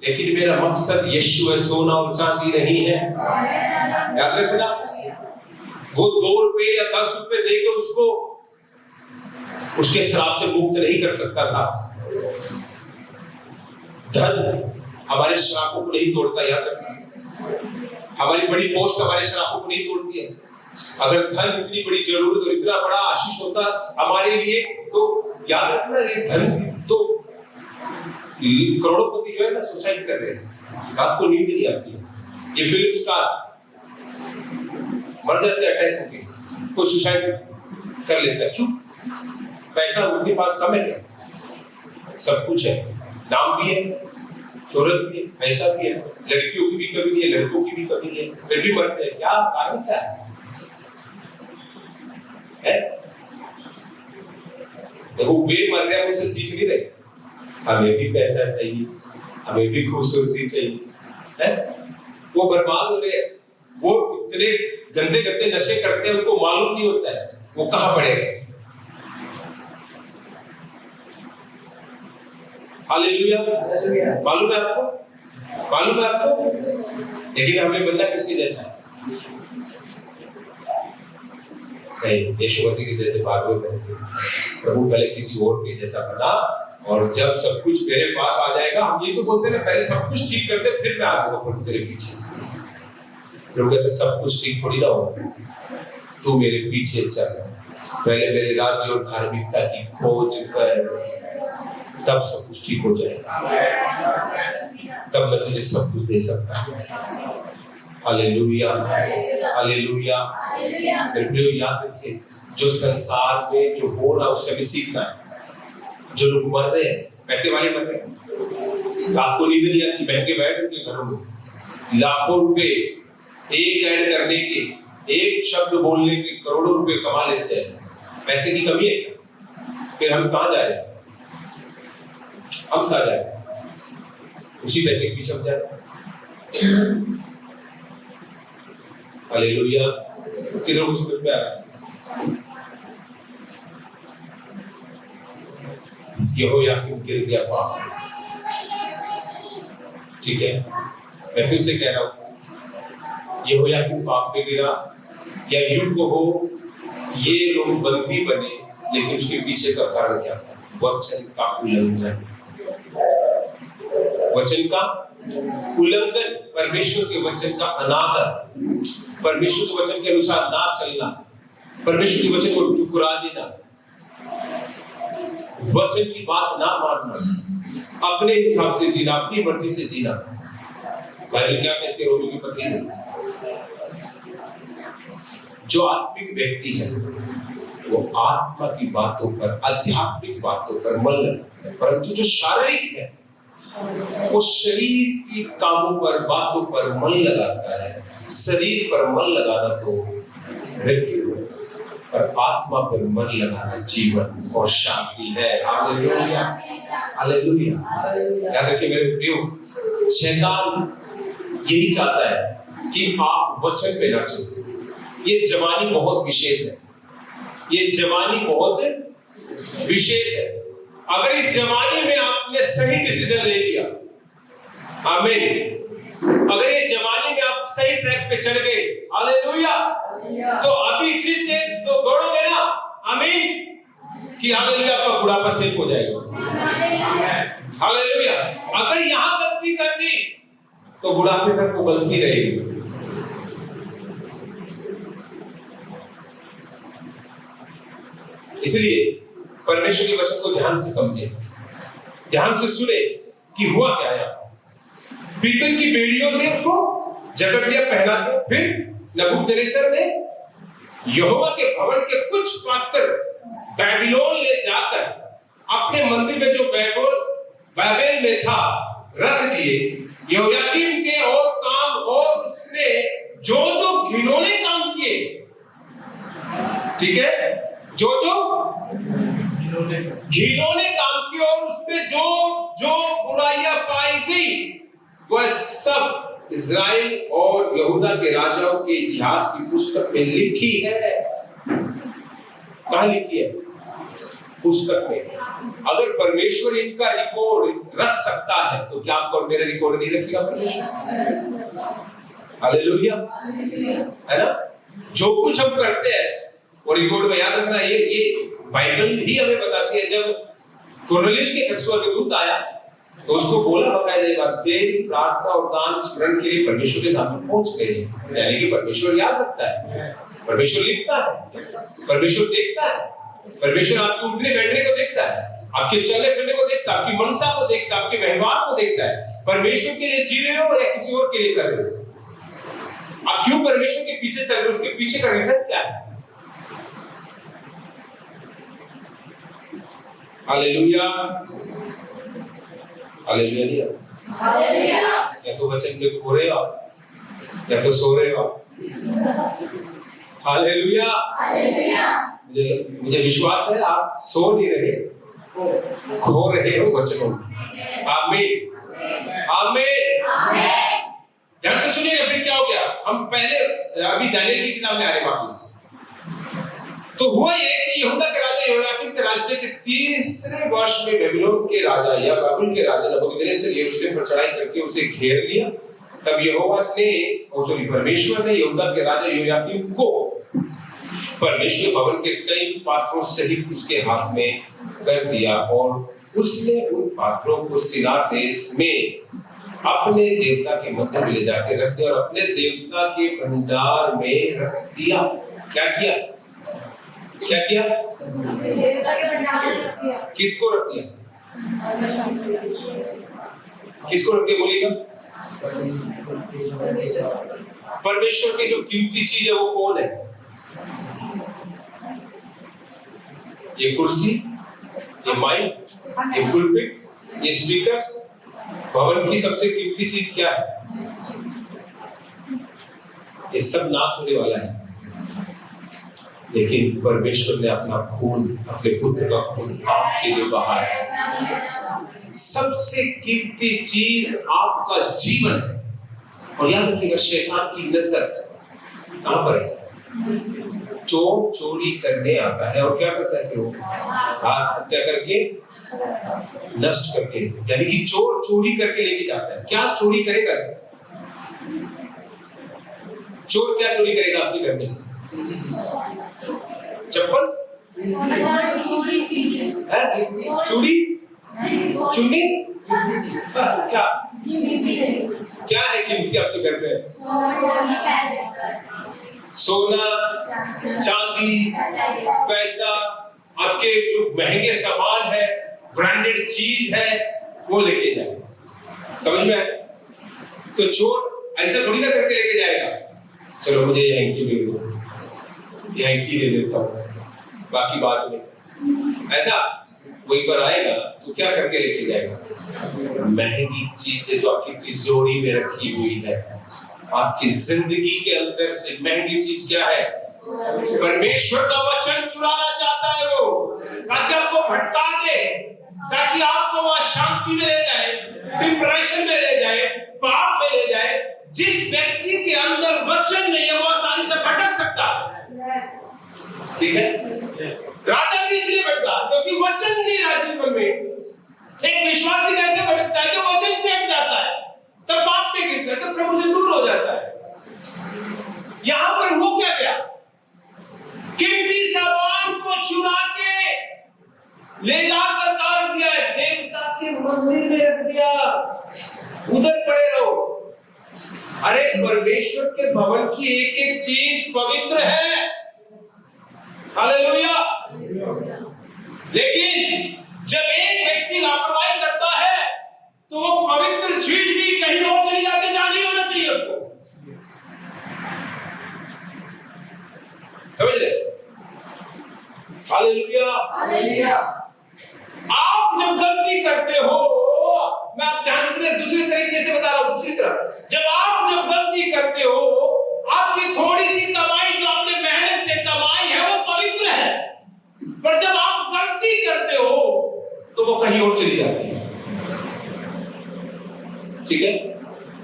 लेकिन मेरा मकसद यीशु है, सोना और चांदी नहीं है। याद रखना, वो 2 रुपए या 10 रुपए देकर उसको उसके श्राप से मुक्त नहीं कर सकता था। धन हमारे श्रापों को नहीं तोड़ता, याद रखना। हमारी बड़ी पोस्ट हमारे श्रापों को नहीं तोड़ती है। अगर धन इतनी बड़ी जरूरत और इतना बड़ा आशीष होता हमारे लिए, तो याद रखना, ये धन तो करोड़पति जो है ना सुसाइड कर रहे हैं, आपको नींद नहीं आती है। ये फिल्म स्टार मर जाते हैं अटैक होके, कोई सुसाइड कर लेता है। क्यों? पैसा उनके पास कम है क्या? सब कुछ है, नाम भी है, शोहरत भी है, पैसा भी है, लड़कियों की भी कमी नहीं है, लड़कों की भी कमी नहीं है, फिर भी मरते हैं। क्या कारण क्या है? देखो, वे मर रहे हैं, उनसे सीख नहीं रहे। हमें भी पैसा चाहिए, हमें भी खूबसूरती चाहिए, है? वो बर्बाद हो रहे हैं, वो इतने गंदे गंदे नशे करते हैं, उनको मालूम नहीं होता है वो कहां पड़ेगा। हालेलुया। मालूम है आपको? मालूम है आपको? लेकिन हमें बनना किसके जैसा है? नहीं, यीशु मसीह के जैसे बात होते हैं। प्रभु पहले किसी और के जैसा बना, और जब सब कुछ मेरे पास आ जाएगा, हम ये तो बोलते हैं ना, पहले सब कुछ ठीक कर दे फिर मैं आ जाऊंगा प्रभु तेरे पीछे। प्रभु कहते सब कुछ ठीक थोड़ी ना होगा, तू मेरे पीछे चल, पहले मेरे राज्य और धार्मिकता की खोज कर, तब सब कुछ ठीक हो जाएगा, तब मैं तुझे सब कुछ दे सकता हूं। Hallelujah, hallelujah. मेरे प्रियो, याद रखिए, जो संसार में जो हो रहा है उससे भी सीखना है। जो लोग मर रहे हैं, पैसे वाले मर रहे हैं, आपको नींद नहीं आती, महंगे बैठ उनके घरों में, लाखों रुपए एक ऐड करने के, एक शब्द बोलने के करोड़ों रुपए कमा लेते हैं। पैसे की कमी है क्या? फिर हम कहां जा रहे हैं? हम कहां जा रहे हैं? उसी पैसे के पीछे हम जा रहे हैं। हालेलुया। किधर को समझ में आ रहा है? यहोयाकीम गिर गया पाप। ठीक है, मैं फिर से कह रहा हूं, यहोयाकीम पाप में गिरा या युग हो, ये लोग बंदी बने, लेकिन उसके पीछे का कारण क्या था? वचन का उल्लंघन। वचन का उल्लंघन, परमेश्वर के वचन का अनादर, परमेश्वर के वचन के अनुसार ना चलना, परमेश्वर के वचन को ठुकरा देना, वचन की बात ना मानना, अपने हिसाब से जीना, अपनी मर्जी से जीना। बाइबल क्या कहते हैं रोमियो की पत्री में? जो आत्मिक व्यक्ति है वो आत्मा की बातों पर, आध्यात्मिक बातों पर मन लगाता है, परंतु जो शारीरिक है वो शरीर की कामों पर, बातों पर मन लगाता है। शरीर पर मन लगाना तो मृत्यु है, और आत्मा पर मन लगाना जीवन और शांति है। Hallelujah, hallelujah. याद रखिए मेरे प्रियो, शैतान यही चाहता है कि आप वचन पे ना चलो। ये जवानी बहुत विशेष है, ये जवानी बहुत विशेष है। अगर इस जवानी में आपने सही डिसीजन ले लिया, आमीन, अगर ये जवानी में आप सही ट्रैक पे चढ़ गए, हालेलुया, तो अभी इतनी तेज तो दौड़ोगे ना, आमीन, कि हालेलुया आपका बुढ़ापा सेफ हो जाएगा। हालेलुया। अगर यहां गलती कर दी तो बुढ़ापे तक वो गलती रहेगी। इसलिए परमेश्वर के वचन को ध्यान से समझे, ध्यान से सुने कि हुआ क्या है। पीतल की बेड़ियों से उसको जकड़ लिया, पहना दिया। फिर नबूकदनेस्सर ने यहोवा के भवन के कुछ पात्र बेबीलोन ले जाकर अपने मंदिर में जो बाबेल में था रख दिए। यहोयाकीम के और काम, और उसने जो जो घिनौने काम किए, ठीक है, जो घिनौने काम किए और उसमें जो जो बुराइयां पाई गई, वह सब इज़राइल और यहूदा के राजाओं के इतिहास की पुस्तक में लिखी है। कहां लिखी है? पुस्तक में। अगर परमेश्वर इनका रिकॉर्ड रख सकता है तो क्या आपको मेरा रिकॉर्ड नहीं रखेगा परमेश्वर? हालेलुया, है ना? जो कुछ हम करते हैं वो रिकॉर्ड में याद रखना। ये बाइबल ही हमें बताती है। जब कुरनेलियुस के घर स्वर्गदूत आया तो उसको बोला बकायदा, तेरी प्रार्थना और दान स्मरण के लिए परमेश्वर के सामने पहुंच गए। यानी कि परमेश्वर याद रखता है, परमेश्वर लिखता है, परमेश्वर देखता है, परमेश्वर आपके उठने बैठने को देखता है, आपके चलने फिरने को देखता है, आपकी मनसा को देखता है, आपके व्यवहार को देखता है। परमेश्वर के लिए जी रहे हो या किसी और के लिए कर रहे हो? आप क्यों परमेश्वर के पीछे चल रहे हो? उसके पीछे का रीजन क्या है? Hallelujah, hallelujah. या तो वचन में खो रहे हो या तो सो रहे हो। हालेलुया, मुझे विश्वास है आप सो नहीं रहे, खो रहे हो वचनों में। आमीन, आमीन। ध्यान से सुनिएगा। फिर क्या हो गया? हम पहले अभी दानियेल की किताब में आ रहे वापस। तो हुआ ये कि यहूदा के राजा यहोयाकीम के राज्य के 30वें वर्ष में बेबीलोन के राजा या बाबुल के राजा नबूकदनेस्सर यरूशलेम पर चढ़ाई करके उसे घेर लिया। तब परमेश्वर ने यहूदा के राजा यहोयाकीम को परमेश्वर भवन के कई पात्रों सहित उसके हाथ में कर दिया, और उसने उन पात्रों को सिनार देश में अपने देवता के मंदिर में ले जाकर रख दिया और अपने देवता के भंडार में रख दिया। क्या किया? क्या किया? देवता के भंडार में रख दिया। किसको रख दिया? किसको रख दिया बोलिएगा? परमेश्वर की जो कीमती चीज है वो कौन है? ये कुर्सी, ये माइक, ये पुलपिट, ये स्पीकर्स। भवन की सबसे कीमती चीज क्या है? ये सब नाश होने वाला है, लेकिन परमेश्वर ने अपना खून, अपने पुत्र का खून आपके लिए बहाया। सबसे कीमती चीज आपका जीवन है। और याद रखिएगा, शैतान की नजर कहां पर है? चोर चोरी करने आता है और क्या करता है? वो आत्महत्या करके, नष्ट करके। यानी कि चोर चोरी करके लेके जाता है। क्या चोरी करेगा? चोर क्या चोरी करेगा आपके घर में से? चप्पल, चूड़ी, चुन्नी, क्या क्या है कीमती आपके घर में? सोना, चांदी, पैसा, आपके जो महंगे सामान है, ब्रांडेड चीज है, वो लेके जाए। समझ में आया? तो चोर ऐसा थोड़ी ना करके लेके जाएगा, चलो मुझे ये हैंकी ले लो, ये हैंकी ले लेता हूँ, बाकी बाद में। ऐसा वो एक बार आएगा तो क्या करके लेके जाएगा? महंगी चीजें जो आपकी तिजोरी में रखी हुई है, आपकी जिंदगी के अंदर से महंगी चीज क्या है? परमेश्वर का वचन चुराना चाहता है वो, ताकि आपको भटका दे, ताकि आपको वहां शांति में ले जाए, डिप्रेशन में ले जाए, पाप में ले जाए। जिस व्यक्ति के अंदर वचन नहीं है वो आसानी से भटक सकता है। ठीक है? राजा भी इसलिए भटका क्योंकि वचन नहीं रहा जीवन में। एक विश्वासी कैसे भटकता है? जब वचन से हट जाता है, तब पाप में गिरता है, तब प्रभु से दूर हो जाता है। यहां पर हो क्या गया? कीमती सामान को चुरा के ले जाकर काट दिया है, देवता के मंदिर में रख दिया, उधर पड़े रहो। अरे परमेश्वर के भवन की एक एक चीज पवित्र है, हालेलुया। लेकिन जब एक व्यक्ति लापरवाही करता है तो वो पवित्र चीज भी कहीं और चली जाके जानी होना चाहिए उसको। समझ रहे? Hallelujah, hallelujah. आप जब गलती करते हो, मैं आप ध्यान सुनिए, दूसरे तरीके से बता रहा हूं, दूसरी तरफ, जब आप जब गलती करते हो, आपकी थोड़ी सी कमाई जो आपने मेहनत से कमाई है वो पवित्र है, पर जब आप गलती करते हो तो वो कहीं और चली जाती है। ठीक है?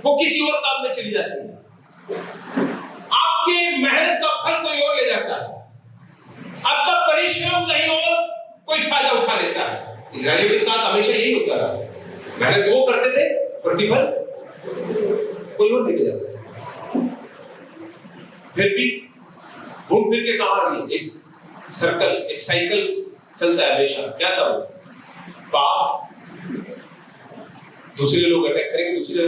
वो किसी और काम में चली जाती है, आपके मेहनत का फल कोई और ले जाता है, आपका परिश्रम कहीं और कोई फायदा उठा लेता है। इस्राएलियों के साथ हमेशा यही होता रहा, मेहनत वो करते थे, प्रतिफल कोई और लेके जाता है। फिर भी घूम फिर के कहां रही? एक सर्कल, एक साइकिल चलता है हमेशा। क्या था वो? पाप, दूसरे लोग अटैक करेंगे, दूसरे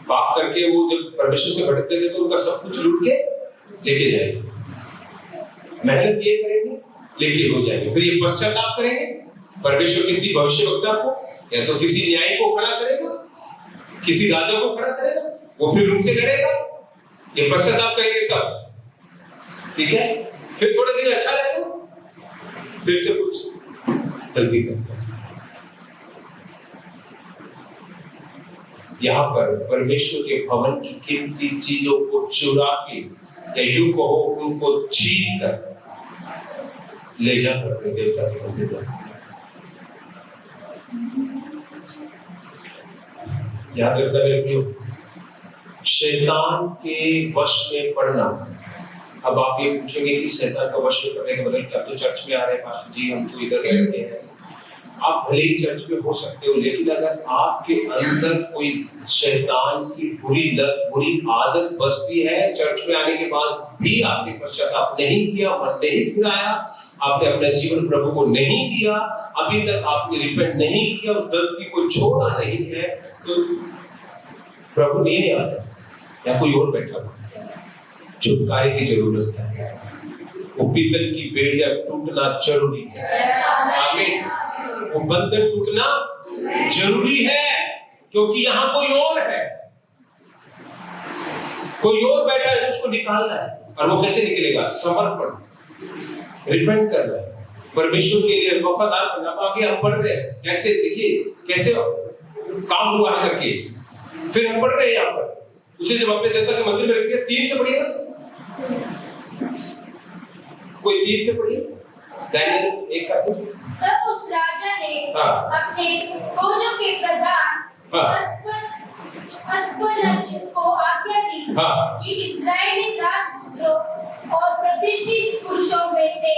पाप करके वो जब परमेश्वर से भटकते थे तो उनका सब कुछ लूट के लेके जाएंगे, मेहनत ये करेंगे लेके हो जाएंगे, फिर ये पश्चाताप करेंगे, परमेश्वर किसी भविष्यवक्ता को या तो किसी न्यायी को खड़ा करेगा, किसी राजा को खड़ा करेगा, वो फिर उनसे लड़ेगा, ये पश्चाताप करेंगे तब। ठीक है? फिर थोड़े दिन अच्छा रहेगा, फिर से कुछ गलती करते। यहाँ पर परमेश्वर के भवन की कीमती चीजों को चुरा के या यूं कहो उनको छीन कर ले जाकर अपने देवता के मंदिर में। याद रखना मेरे प्रियो, शैतान के वश में पड़ना। अब आप ये पूछेंगे कि शैतान का वश में पड़ने का मतलब क्या? तो चर्च में आ रहे हैं पास्टर जी, हम तो इधर रहते हैं। आप भले ही चर्च में हो सकते हो, लेकिन अगर आपके अंदर कोई शैतान की बुरी लत, बुरी आदत बसती है, चर्च में आने के बाद भी आपने पश्चाताप नहीं किया, मन नहीं फिराया, आपने अपना जीवन प्रभु को नहीं दिया, अभी तक आपने रिपेंट नहीं किया, उस गलती को छोड़ा नहीं है, तो प्रभु नहीं आता या कोई और बैठा हुआ। छुटकारे की जरूरत है, वो पीतल की बेड़ियां टूटना जरूरी है। आमीन। वो बंधन टूटना जरूरी है, क्योंकि यहाँ कोई और है, कोई और बैठा है, उसको निकालना है। और वो कैसे निकलेगा? समर्पण, रिपेंट करना है, परमेश्वर के लिए वफादार बनना। आगे हम पढ़ रहे हैं कैसे, देखिए कैसे काम हुआ है करके। फिर हम पढ़ रहे हैं यहाँ पर, उसे जब अपने देवता के मंदिर में रख दिया। 3 से पढ़िएगा, कोई 3 से पढ़िए, दानियल 1 का। तब उस राजा ने अपने फौजों के प्रधान अस्पनज को आज्ञा दी कि इस्राएली राजपुत्रों और प्रतिष्ठित पुरुषों में से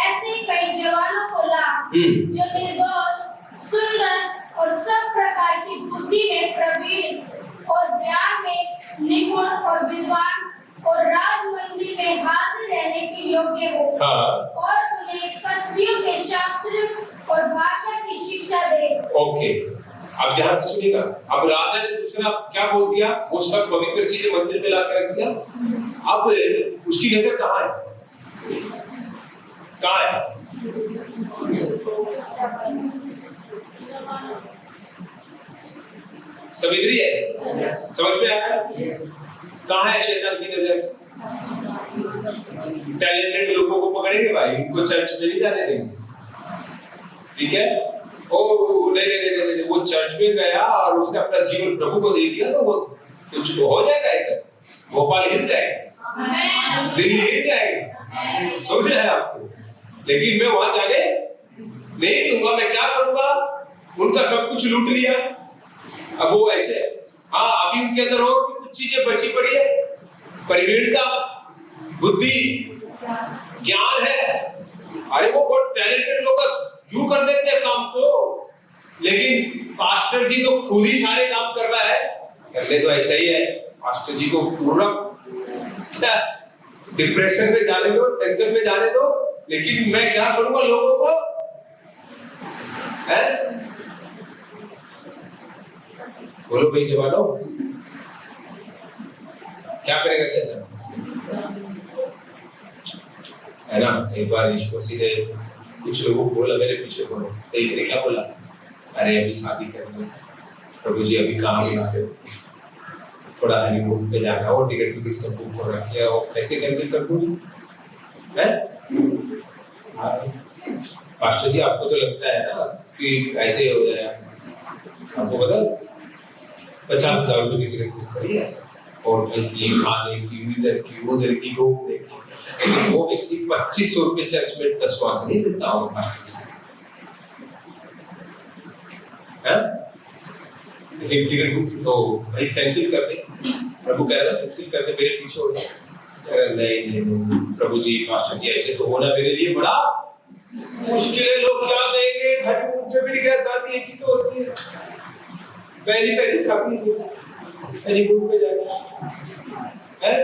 ऐसे कई जवानों को ला जो निर्दोष, सुंदर और सब प्रकार की बुद्धि में प्रवीण और ज्ञान में निपुण और विद्वान और राज मंदिर में हाजिर रहने के योग्य हो, और उन्हें कसदियों के शास्त्र और भाषा की शिक्षा दे। ओके, अब ध्यान से सुनिएगा। अब राजा ने दूसरा क्या बोल दिया, वो सब पवित्र चीजें मंदिर में लाकर रख दिया। अब उसकी नजर कहाँ है, कहाँ है? सब इधर ही है, समझ में आया? कहाँ है शैतान की नजर? टैलेंटेड लोगों को पकड़ेंगे भाई, इनको चर्च में नहीं जाने देंगे, ठीक है? ओ नहीं, वो चर्च में गया और उसने अपना जीवन प्रभु को दे दिया, तो वो कुछ हो जाएगा, इधर भोपाल हिल जाएगा, दिल्ली हिल जाएगा, समझ रहे हैं आपको? लेकिन मैं वहां जाने नहीं दूंगा। मैं क्या करूंगा? उनका सब कुछ लूट लिया। अब वो ऐसे, हाँ अभी उनके अंदर और भी कुछ चीजें बची पड़ी है, परिवीरता, बुद्धि, ज्ञान है। अरे वो बहुत टैलेंटेड लोग यूं कर देते हैं काम को, लेकिन पास्टर जी तो खुद ही सारे काम कर रहा है। करने तो ऐसा ही है, पास्टर जी को पूरा डिप्रेशन में जाने दो, टेंशन में जाने दो, लेकिन मैं क्या करूंगा लोगों को, है? बोलो भाई जवानों, क्या करेगा शैतान, है ना? एक बार यीशु मसीह ने कुछ लोगों को बोला मेरे पीछे बोलो, तो एक ने क्या बोला, अरे अभी शादी करनी है प्रभु जी, अभी कहाँ बुला रहे हो, थोड़ा हनीमून पे जाना, और टिकट विकेट सब बुक हो रखी है, और कैसे कैंसिल कर दूंगी, है? पास्टर जी आपको तो लगता है ना कि ऐसे हो जाए, आपको पता 50,000 रुपए की टिकट बुक करी है, और ये खाने की, इधर की, उधर की, घूमने की, वो व्यक्ति 2500 रुपए चर्च में 10 से नहीं देता होगा, है? लेकिन टिकट बुक तो भाई कैंसिल कर दे, प्रभु कह रहा कैंसिल कर दे, मेरे पीछे हो जाए। नहीं प्रभु जी, पास्टर जी ऐसे तो होना मेरे लिए बड़ा मुश्किल है, लोग क्या कहेंगे, हनीमून पे भी क्या शादी एक ही तो होती है, पहली शादी हनीमून पे जाना है।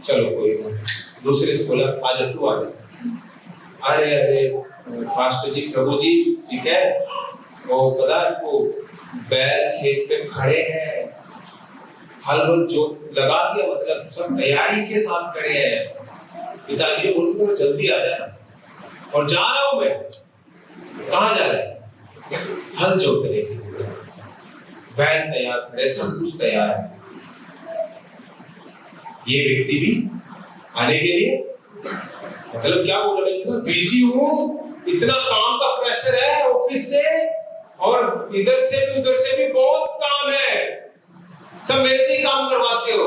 चलो कोई दूसरे से बोला आज तू आ जा, अरे पास्टर जी प्रभु जी ठीक है, वो पता वो बैल खेत पे खड़े हैं, हल वल जो लगा दिया, मतलब सब तैयारी के साथ खड़े हैं, पिताजी ने बोलते तो जल्दी आ जाना, और जा रहा हूं मैं, कहाँ जा रहे हैं? हल जोत रहे, बैल तैयार है, सब कुछ तैयार है। ये व्यक्ति भी आने के लिए, मतलब क्या बोल रहा है, इतना बिजी हूं, इतना काम का प्रेशर है ऑफिस से, और इधर से भी उधर से भी बहुत काम है, सब मेरे से ही काम करवाते हो,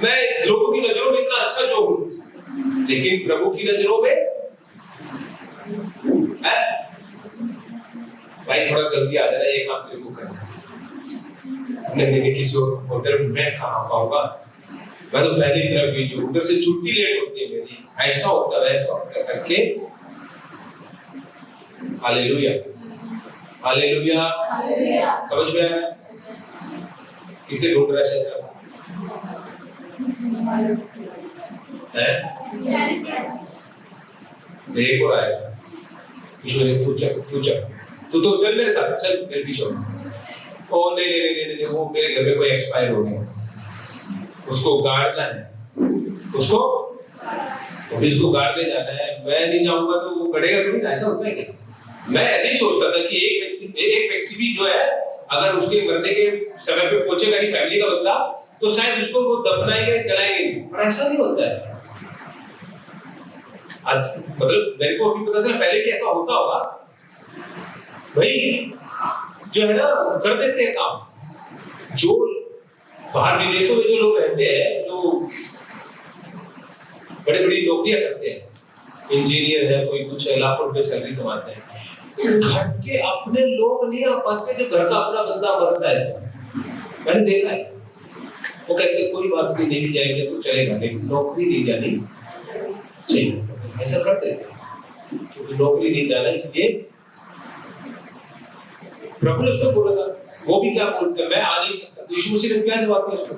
मैं लोगों की नजरों में इतना अच्छा जो हूं, लेकिन प्रभु की नजरों में है? भाई थोड़ा जल्दी आ जाना, ये काम तेरे को करना है। नहीं किसी उधर मैं कहाँ पाऊंगा, मैं तो पहले ही तरफ बिजी हूं, उधर से छुट्टी लेट होती है मेरी, ऐसा होता है वैसा होता करके। हालेलुया हालेलुया, समझ में आया? किसे ढूंढ रहा है शैतान? है? देख को आएगा, तू चल, तू तो चल मेरे साथ, चल मेरे पीछे। ओ नहीं, वो मेरे घर में कोई एक्सपायर हो गया, उसको गाड़ना है, उसको गाड़ने जाना है, मैं नहीं जाऊंगा तो वो गड़ेगा तो नहीं, ऐसा होता है क्या? मैं ऐसे ही सोचता था कि एक व्यक्ति भी जो है, अगर उसके मरने के समय पे पहुंचेगा नहीं फैमिली का बंदा, तो शायद उसको वो दफनाएंगे, जलाएंगे, पर ऐसा नहीं होता है। आज मतलब मेरे को अभी पता चला, पहले भी ऐसा होता होगा भाई, जो है ना कर देते हैं काम। जो बाहर विदेशों में जो लोग रहते हैं, जो बड़ी बड़ी नौकरियां करते हैं, इंजीनियर है, कोई कुछ है, लाखों रुपए सैलरी कमाते हैं, घर के अपने लोग नहीं आ पाते, जो घर का अपना बंदा मरता है, मैंने देखा है। वो कहते हैं कोई बात नहीं, नहीं जाएंगे तो चलेगा, लेकिन नौकरी नहीं जानी चाहिए, ऐसा करते थे, क्योंकि नौकरी नहीं जाना, इसलिए प्रभु ने उसको बोला था। वो भी क्या बोलते हैं, मैं आ नहीं सकता, तो यीशु मसीह ने क्या जवाब दिया उसको?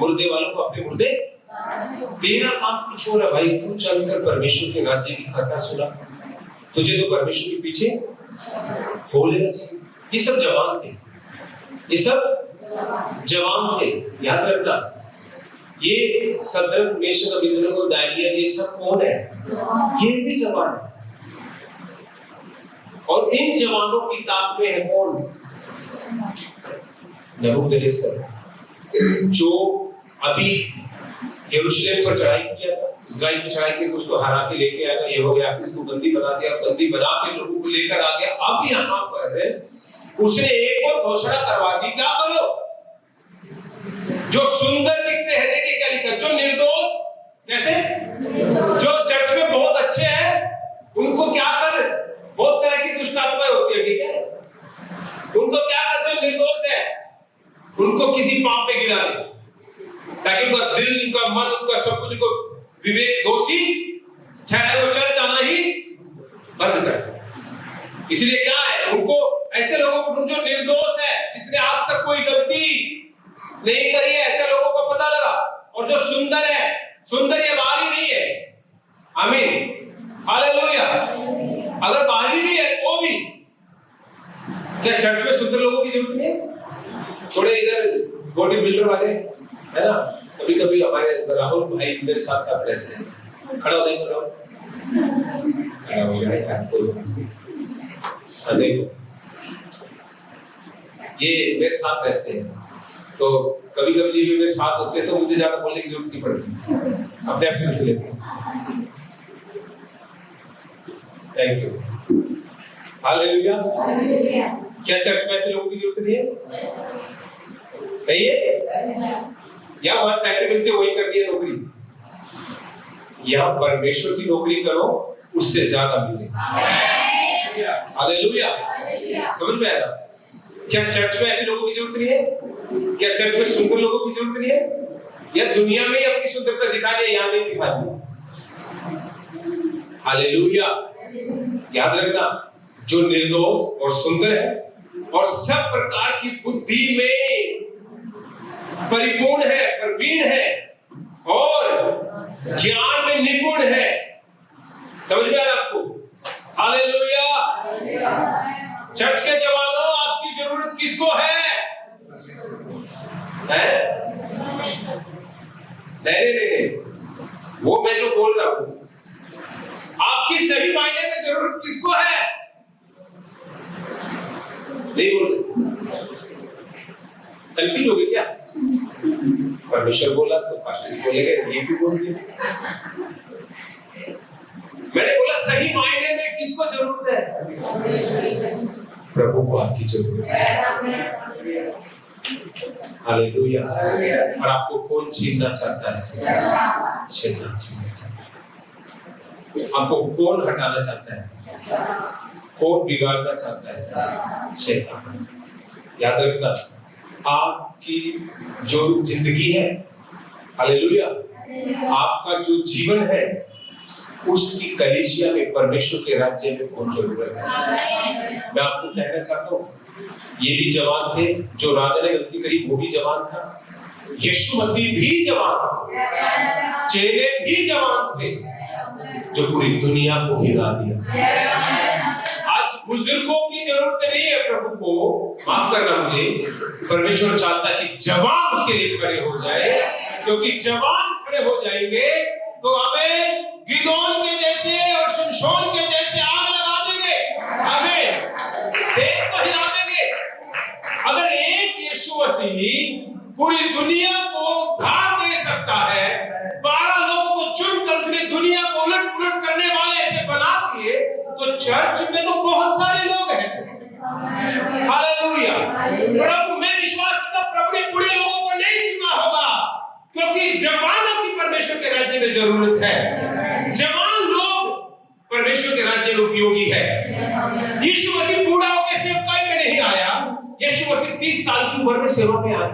मुर्दे वालों को अपने मुर्दे, तेरा काम कुछ हो रहा भाई, तू चलकर परमेश्वर के राज्य की कथा सुना, तुझे तो परमेश्वर के पीछे हो लेना चाहिए। ये सब जवान थे, ये सब जवान थे। याद रखना, ये सदर मेशक अबेदनगो दानिय्येल, ये सब कौन है? ये भी जवान है। और इन जवानों की ताक में है कौन? नबूकदनेस्सर, जो अभी यरूशलेम पर चढ़ाई किया था, इस्राएल पर चढ़ाई की, उसको हरा के लेके आया था, ये हो गया, उसको बंदी बना दिया, बंदी बना के लोगों को लेकर आ गया। अब यहाँ पर उसने एक और घोषणा करवा दी, क्या करो? जो सुंदर दिखते हैं, देखिए क्या लिखा, जो निर्दोष, कैसे, जो चर्च में बहुत अच्छे हैं, उनको क्या कर, बहुत तरह की दुष्ट आत्माएं होती है, ठीक है, उनको क्या कर, जो निर्दोष है उनको किसी पाप में गिरा दे, ताकि उनका दिल, उनका मन, उनका सब कुछ, उनको विवेक दोषी ठहराए, वो चर्च आना ही बंद कर। इसलिए क्या है, उनको ऐसे लोगों को, जो निर्दोष है, जिसने आज तक कोई गलती नहीं करी है, ऐसे लोगों को पता लगा। और जो सुंदर है, सुंदर ये बाहरी नहीं है, आमीन, हालेलुया। अगर बाहरी भी है तो भी, क्या चर्च में सुंदर लोगों की जरूरत नहीं है? थोड़े इधर बॉडी बिल्डर वाले है ना, कभी कभी हमारे राहुल भाई मेरे साथ साथ रहते हैं, खड़ा हो जाएंगे, खड़ा हो जाएगा, देखो ये मेरे साथ रहते हैं, तो कभी कभी ये मेरे साथ होते हैं, तो मुझे ज्यादा बोलने की जरूरत नहीं पड़ती, अपने आप सुन लेते हैं। Thank you, hallelujah. क्या चर्च में ऐसे लोगों की जरूरत नहीं है? नहीं है? या वहां सैलरी मिलती है वही करनी है नौकरी, या परमेश्वर की नौकरी करो, उससे ज्यादा मिलेगा। हालेलुया, समझ में आया? क्या चर्च में ऐसे लोगों की जरूरत नहीं है? क्या चर्च में सुंदर लोगों की जरूरत नहीं है? या दुनिया में ही अपनी सुंदरता दिखानी है, यहाँ नहीं दिखानी? हालेलुया। याद रखना, जो निर्दोष और सुंदर है और सब प्रकार की बुद्धि में परिपूर्ण है, प्रवीण है और ज्ञान में निपुण है, समझ में आ रहा आपको? हालेलुया। चर्च के जवानों, आपकी जरूरत किसको है? नहीं, वो मैं जो बोल रहा हूं, आपकी सही मायने में जरूरत किसको है? नहीं बोल, कंफ्यूज हो गए क्या? परमेश्वर बोला तो पास्टर जी बोलेंगे, ये भी बोल दिया। मैंने बोला सही मायने में किसको जरूरत है? प्रभु को आपकी जरूरत है। हालेलुया। और आपको कौन छीनना चाहता है? शैतान छीनना चाहता है। आपको कौन हटाना चाहता है? कौन बिगाड़ना चाहता है? शैतान। याद रखना, आपकी जो जिंदगी है, हालेलुया, आपका जो जीवन है, उसकी कलीसिया में, परमेश्वर के राज्य में बहुत जरूरत है। मैं आपको कहना चाहता हूँ, ये भी जवान थे, जो राजा ने गलती करी वो भी जवान था, यीशु मसीह भी जवान था, चेले भी जवान थे, जो पूरी दुनिया को हिला दिया। आज बुजुर्गों की जरूरत नहीं है प्रभु को, माफ करना मुझे, परमेश्वर चाहता है कि जवान उसके लिए खड़े हो जाए, क्योंकि जवान खड़े हो जाएंगे तो हमें गिदोन के जैसे और शिमशोन के जैसे आग लगा देंगे, हमें देश हिला देंगे। अगर एक यीशु मसीह पूरी दुनिया को उद्धार दे सकता है, 12 लोगों को चुनकर उसने दुनिया को उलट पुलट करने वाले ऐसे बना दिए, तो चर्च में तो बहुत सारे लोग हैं। हालेलुया। प्रभु, मैं विश्वास करता हूं प्रभु ने बूढ़े लोगों को नहीं चुना होगा, क्योंकि जवानों की परमेश्वर के राज्य में जरूरत है। जवान लोग परमेश्वर के राज्य में उपयोगी है। यीशु मसीह बूढ़ा होकर सेवकाई में नहीं आया, यीशु मसीह 30 साल की उम्र में सेवा में आया,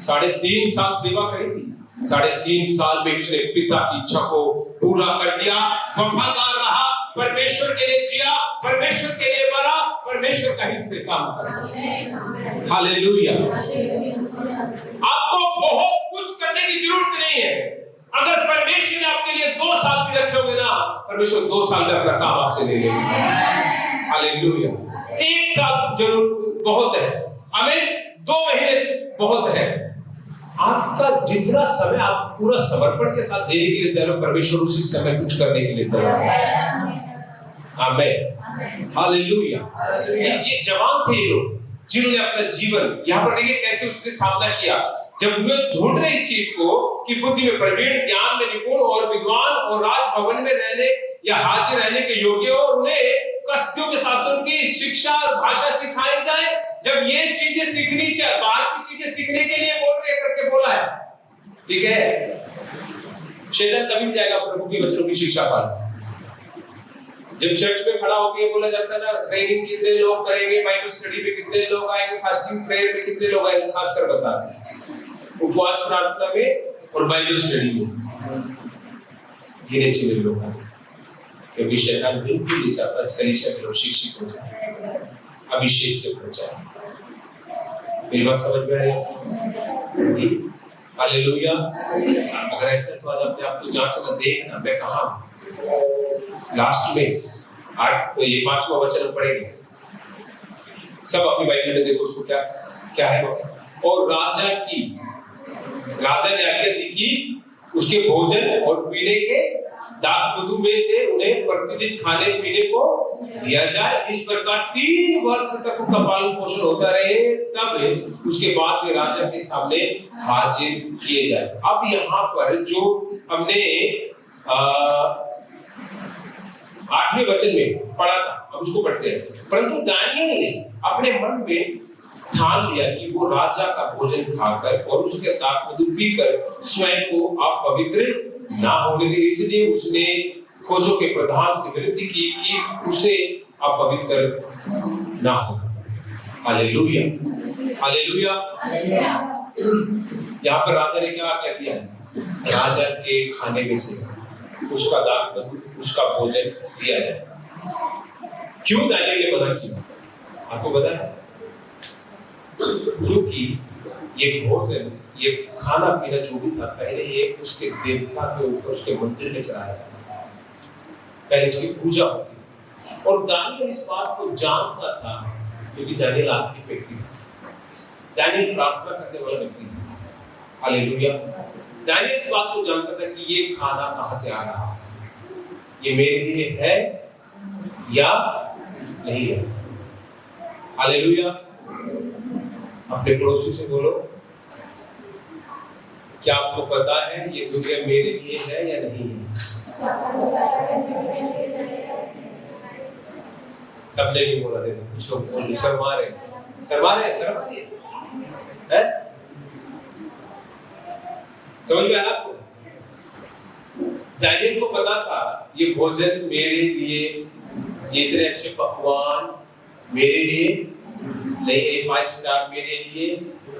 3.5 साल सेवा करी थी, 3.5 साल में उसने पिता की इच्छा को पूरा कर दिया, वफादार रहा, परमेश्वर के लिए जिया, परमेश्वर के लिए मरा, परमेश्वर का हित में काम करा। हालेलुया। आपको बहुत कुछ करने की जरूरत नहीं है, अगर परमेश्वर ने आपके लिए लिए 2 साल भी रखे होंगे ना, परमेश्वर 2 साल में अपना काम आपसे ले लेगा। हालेलुया। 1 साल जरूर बहुत है, आमीन। 2 महीने बहुत है। आपका जितना समय आप पूरा समर्पण के साथ देने के लिए तैयार हो, परमेश्वर उसी समय कुछ करने के लिए तैयार है। आमीन, हालेलुया। ये जवान थे ये लोग जिन्होंने अपना जीवन, यहाँ पर देखिए कैसे उसने सामना किया। जब वे ढूंढ रहे इस चीज को कि बुद्धि में प्रवीण, ज्ञान में निपुण और विद्वान और राजभवन में रहने या हाजिर रहने के योग्य हो, और उन्हें कसदियों के शास्त्रों की शिक्षा और भाषा सिखाई जाए। जब ये चीजें सीखनी चाहिए, बाहर की चीजें सीखने के लिए बोल रहे करके बोला है, ठीक है। शैतान कभी नहीं जाएगा प्रभु के वचनों की शिक्षा पर। जब चर्च में खड़ा होकर बोला जाता है ना, ट्रेनिंग कितने लोग करेंगे, बाइबल स्टडी में कितने लोग आएंगे, फास्टिंग प्रेयर में कितने लोग आएंगे, खासकर बता रहे हैं उपवास प्रार्थना में और बाइबल स्टडी में गिने चुने लोग आए, क्योंकि शैतान बिल्कुल नहीं चाहता कलीसिया के लोग शिक्षित हो जाए, अभिषेक से भर जाए। मेरी बात समझ में आई? हालेलुया। अगर ऐसा तो आज अपने आप को जांचना, देखना मैं कहां लास्ट में 8 ये 5वां वचन पढ़ेंगे सब अपनी बाइबल में। देखो उसको क्या क्या है। और राजा ने आज्ञा दी कि उसके भोजन और पीने के दाख मधु में से उन्हें प्रतिदिन खाने पीने को दिया जाए। इस प्रकार 3 वर्ष तक उनका पालन पोषण होता रहे, तब उसके बाद वे राजा के सामने हाजिर किए जाए। अब यहाँ पर जो हमने 8वें वचन में पढ़ा था, अब उसको पढ़ते हैं। परंतु दानियेल ने अपने मन में ठान लिया कि वो राजा का भोजन खाकर और उसके दाख मधु पीकर स्वयं को अपवित्र ना होने दे, इसलिए उसने खोजों के प्रधान से विनती की कि उसे अपवित्र ना हो। Hallelujah, hallelujah. यहाँ पर राजा ने क्या दिया? राजा के खाने में से उसका दाख मधु, उसका भोजन दिया जाए। क्यों दानियेल ने मना किया? आपको पता है? क्योंकि ये भोजन, ये खाना पीना जो भी था, पहले ये उसके देवता के ऊपर, उसके मंदिर में चढ़ाया था, पहले इसकी पूजा होती। और दानियेल इस बात को जानता था, क्योंकि दानियेल आत्मिक व्यक्ति था, दानियेल प्रार्थना करने वाला व्यक्ति था। हालेलुया। दानियेल इस बात को जानता था कि ये खाना कहां से आ रहा है, ये मेरे लिए है या नहीं है। हालेलुया। अपने पड़ोसी से बोलो, क्या आपको पता है ये दुनिया मेरे लिए है या नहीं है? सबने भी बोला, देखो कुछ लोग बोल शर्मा रहे हैं। समझ में आया आपको? दानियेल को पता था ये भोजन मेरे लिए, ये इतने अच्छे पकवान मेरे लिए नहीं है, 5 स्टार मेरे लिए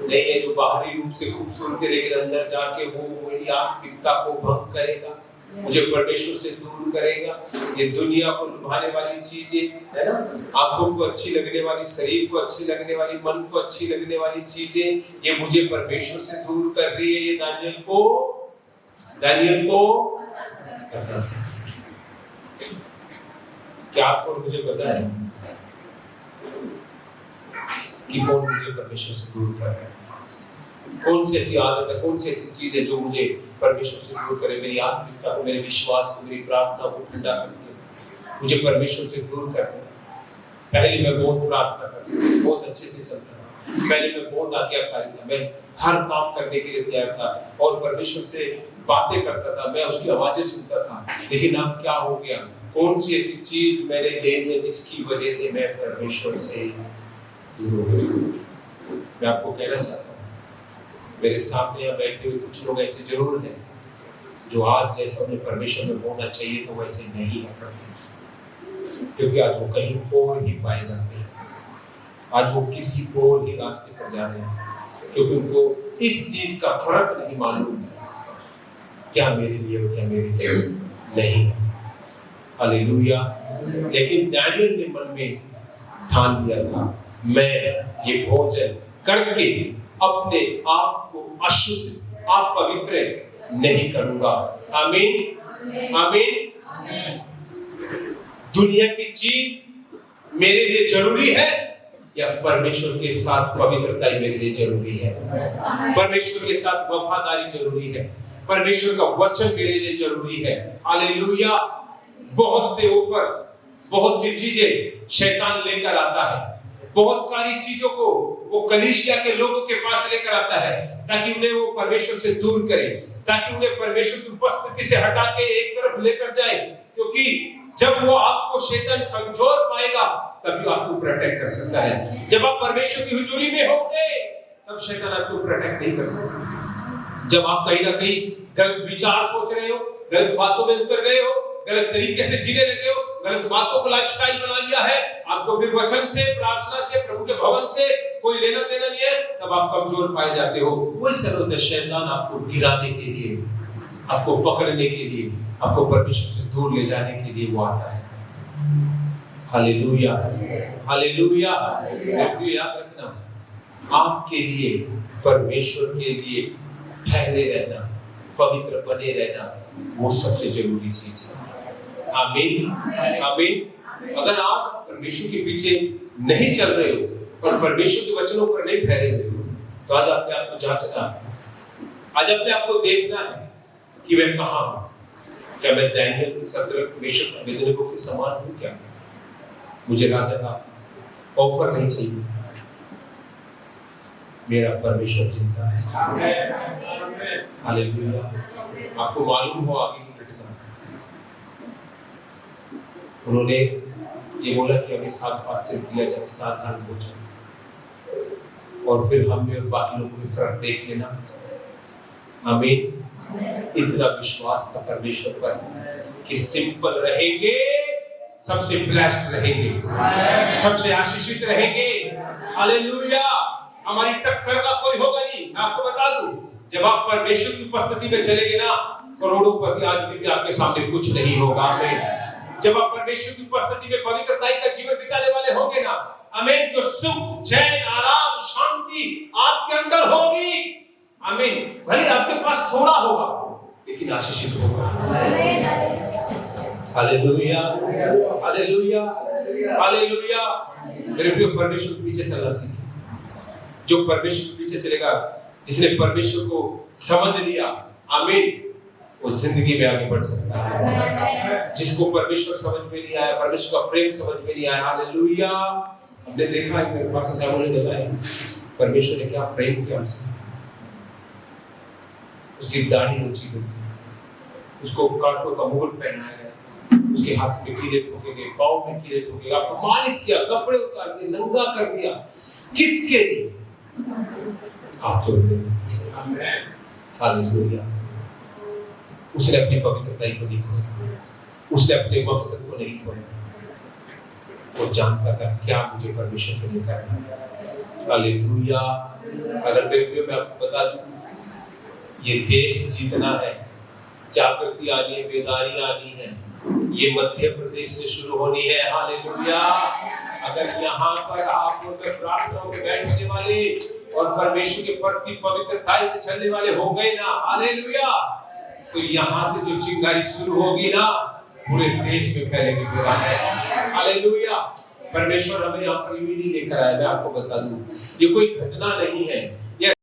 नहीं है जो बाहरी रूप से खूबसूरत है, लेकिन अंदर जाके वो मेरी आत्मिकता को भंग करेगा, मुझे परमेश्वर से दूर करेगा। ये दुनिया को लुभाने वाली चीजें है ना, आंखों को अच्छी लगने वाली, शरीर को अच्छी लगने वाली, मन को अच्छी लगने वाली चीजें, ये मुझे परमेश्वर से दूर कर रही है। ये दानियेल को क्या आपको मुझे पता है कि कौन मुझे परमेश्वर से दूर कर रहा है? कौन सी ऐसी आदत है, कौन सी ऐसी चीज है जो मुझे परमेश्वर से दूर करे, मेरी आत्मिकता को, मेरे विश्वास को, मेरी प्रार्थना को ठंडा करती है, मुझे परमेश्वर से दूर करती है। पहले मैं बहुत प्रार्थना करता, बहुत अच्छे से चलता था, पहले मैं बहुत आज्ञाकारी था, मैं हर काम करने के लिए तैयार था और परमेश्वर से बातें करता था, मैं उसकी आवाजें सुनता था। लेकिन अब क्या हो गया? कौन सी ऐसी चीज मैंने ले ली जिसकी वजह से मैं परमेश्वर से दूर हो गया? मैं आपको कहना चाहता हूँ, मेरे सामने यहाँ बैठे हुए कुछ लोग ऐसे जरूर हैं जो आज जैसा उन्हें परमेश्वर में होना चाहिए तो वैसे नहीं है, क्योंकि आज वो कहीं और ही पाए जाते हैं, आज वो किसी और ही रास्ते पर जा रहे हैं, क्योंकि उनको इस चीज का फर्क नहीं मालूम क्या मेरे लिए और क्या मेरे लिए नहीं। हालेलुया। लेकिन दानियेल ने मन में ठान लिया था, मैं ये भोजन करके अपने आप को अशुद्ध, आप पवित्र नहीं करूंगा। आमीन आमीन। दुनिया की चीज मेरे लिए जरूरी है या परमेश्वर के साथ पवित्रता ही मेरे लिए जरूरी है? परमेश्वर के साथ वफादारी जरूरी है, परमेश्वर का वचन मेरे लिए जरूरी है। हालेलुया। बहुत से ऑफर, बहुत सी चीजें शैतान लेकर आता है, बहुत सारी चीजों को वो कलीसिया के लोगों के पास लेकर आता है ताकि उन्हें वो परमेश्वर से दूर करे, ताकि उन्हें परमेश्वर की उपस्थिति से हटा के एक तरफ लेकर जाए, क्योंकि जब वो आपको शैतान कमजोर पाएगा तभी आपको प्रोटेक्ट कर सकता है। जब आप परमेश्वर की हुजूरी में होंगे तब शैतान आपको प्रोटेक्ट नहीं कर सकता। जब आप कहीं ना कहीं गलत विचार सोच रहे हो, गलत बातों में उतर गए हो, गलत तरीके से जीने लगे हो, गलत बातों को लाइफस्टाइल बना लिया है, आपको फिर वचन से, प्रार्थना से, प्रभु के भवन से कोई लेना देना नहीं है, तब आप कमजोर पाए जाते हो। वही सब होता है, शैतान आपको गिराने के लिए, आपको पकड़ने के लिए, आपको परमेश्वर से दूर ले जाने के लिए वो आता है। Hallelujah hallelujah. याद रखना, आपके लिए, परमेश्वर के लिए ठहरे रहना, पवित्र बने रहना, वो सबसे जरूरी चीज है। आमीन आमीन। अगर आप परमेश्वर के पीछे नहीं चल रहे हो और परमेश्वर के वचनों पर नहीं ठहरे हुए हो, तो आज अपने आप को जांचना, आज अपने आप को देखना है कि मैं कहाँ हूँ। क्या मैं दानियेल 17 परमेश्वर के वेदनों के समान हूँ? क्या मुझे राजा का ऑफर नहीं चाहिए? मेरा परमेश्वर जिंदा है। हालेलुया। आपको मालूम हो आगे की घटना, उन्होंने ये बोला कि हमें 7 बात से किया जाए, सावधान हो जाए, और फिर हमने और बाकी लोगों में फर्क देख लेना। आमीन। इतना विश्वास था परमेश्वर पर कि सिंपल रहेंगे, सबसे ब्लेस्ड रहेंगे, सबसे आशीषित रहेंगे। हालेलुया। हमारी टक्कर का कोई होगा नहीं। मैं आपको बता दूं, जब आप परमेश्वर की उपस्थिति में चलेंगे ना, करोड़ोंपति आदमी भी आपके सामने कुछ नहीं होगा। आमीन। जब आप परमेश्वर की उपस्थिति में पवित्रता का जीवन बिताने वाले होंगे ना, आमीन, जो सुख, चैन, आराम, शांति आपके अंदर होगी। आमीन। भले आपके पास थोड़ा होगा लेकिन आशीषित होगा। Hallelujah hallelujah hallelujah. मेरे प्रिय, परमेश्वर के पीछे चलना सीखिए। जो परमेश्वर के पीछे चलेगा, जिसने परमेश्वर को समझ लिया, आमीन, वो जिंदगी में आगे बढ़ सकता है। जिसको परमेश्वर समझ में नहीं आया, परमेश्वर का प्रेम समझ में नहीं आया, हालेलुया। हमने देखा है, मेरे पास साहब ने बताया परमेश्वर ने क्या प्रेम किया हमसे। उसकी दाढ़ी ऊंची कर दी, उसको कांटों का मुकुट पहनाया गया, उसके हाथ में कीड़े ठोके गए, पांव में कीड़े ठोके गए, अपमानित किया, कपड़े उतार दिए, नंगा कर दिया। किसके लिए? आपके लिए। आमीन। हालेलुया। उसने अपनी पवित्रता को नहीं खोया, उसने अपने मकसद को नहीं खोया। वो जानता था क्या मुझे परमेश्वर के लिए करना है। हालेलुया। अगर मैं आपको बता दूं, ये देश जीतना है, जागृति आनी है, बेदारी आनी है, ये मध्य प्रदेश से शुरू होनी है। हालेलुया। अगर यहाँ पर आप लोग प्रार्थनाओं में बैठने वाले और परमेश्वर के प्रति पवित्रता में चलने वाले हो गए ना, हालेलुया, तो यहाँ से जो चिंगारी शुरू होगी ना, पूरे देश में फैलेगी। हालेलुया। परमेश्वर हमें यहाँ पर यूं ही नहीं लेकर आया। मैं आपको बता दूं, ये कोई घटना नहीं है,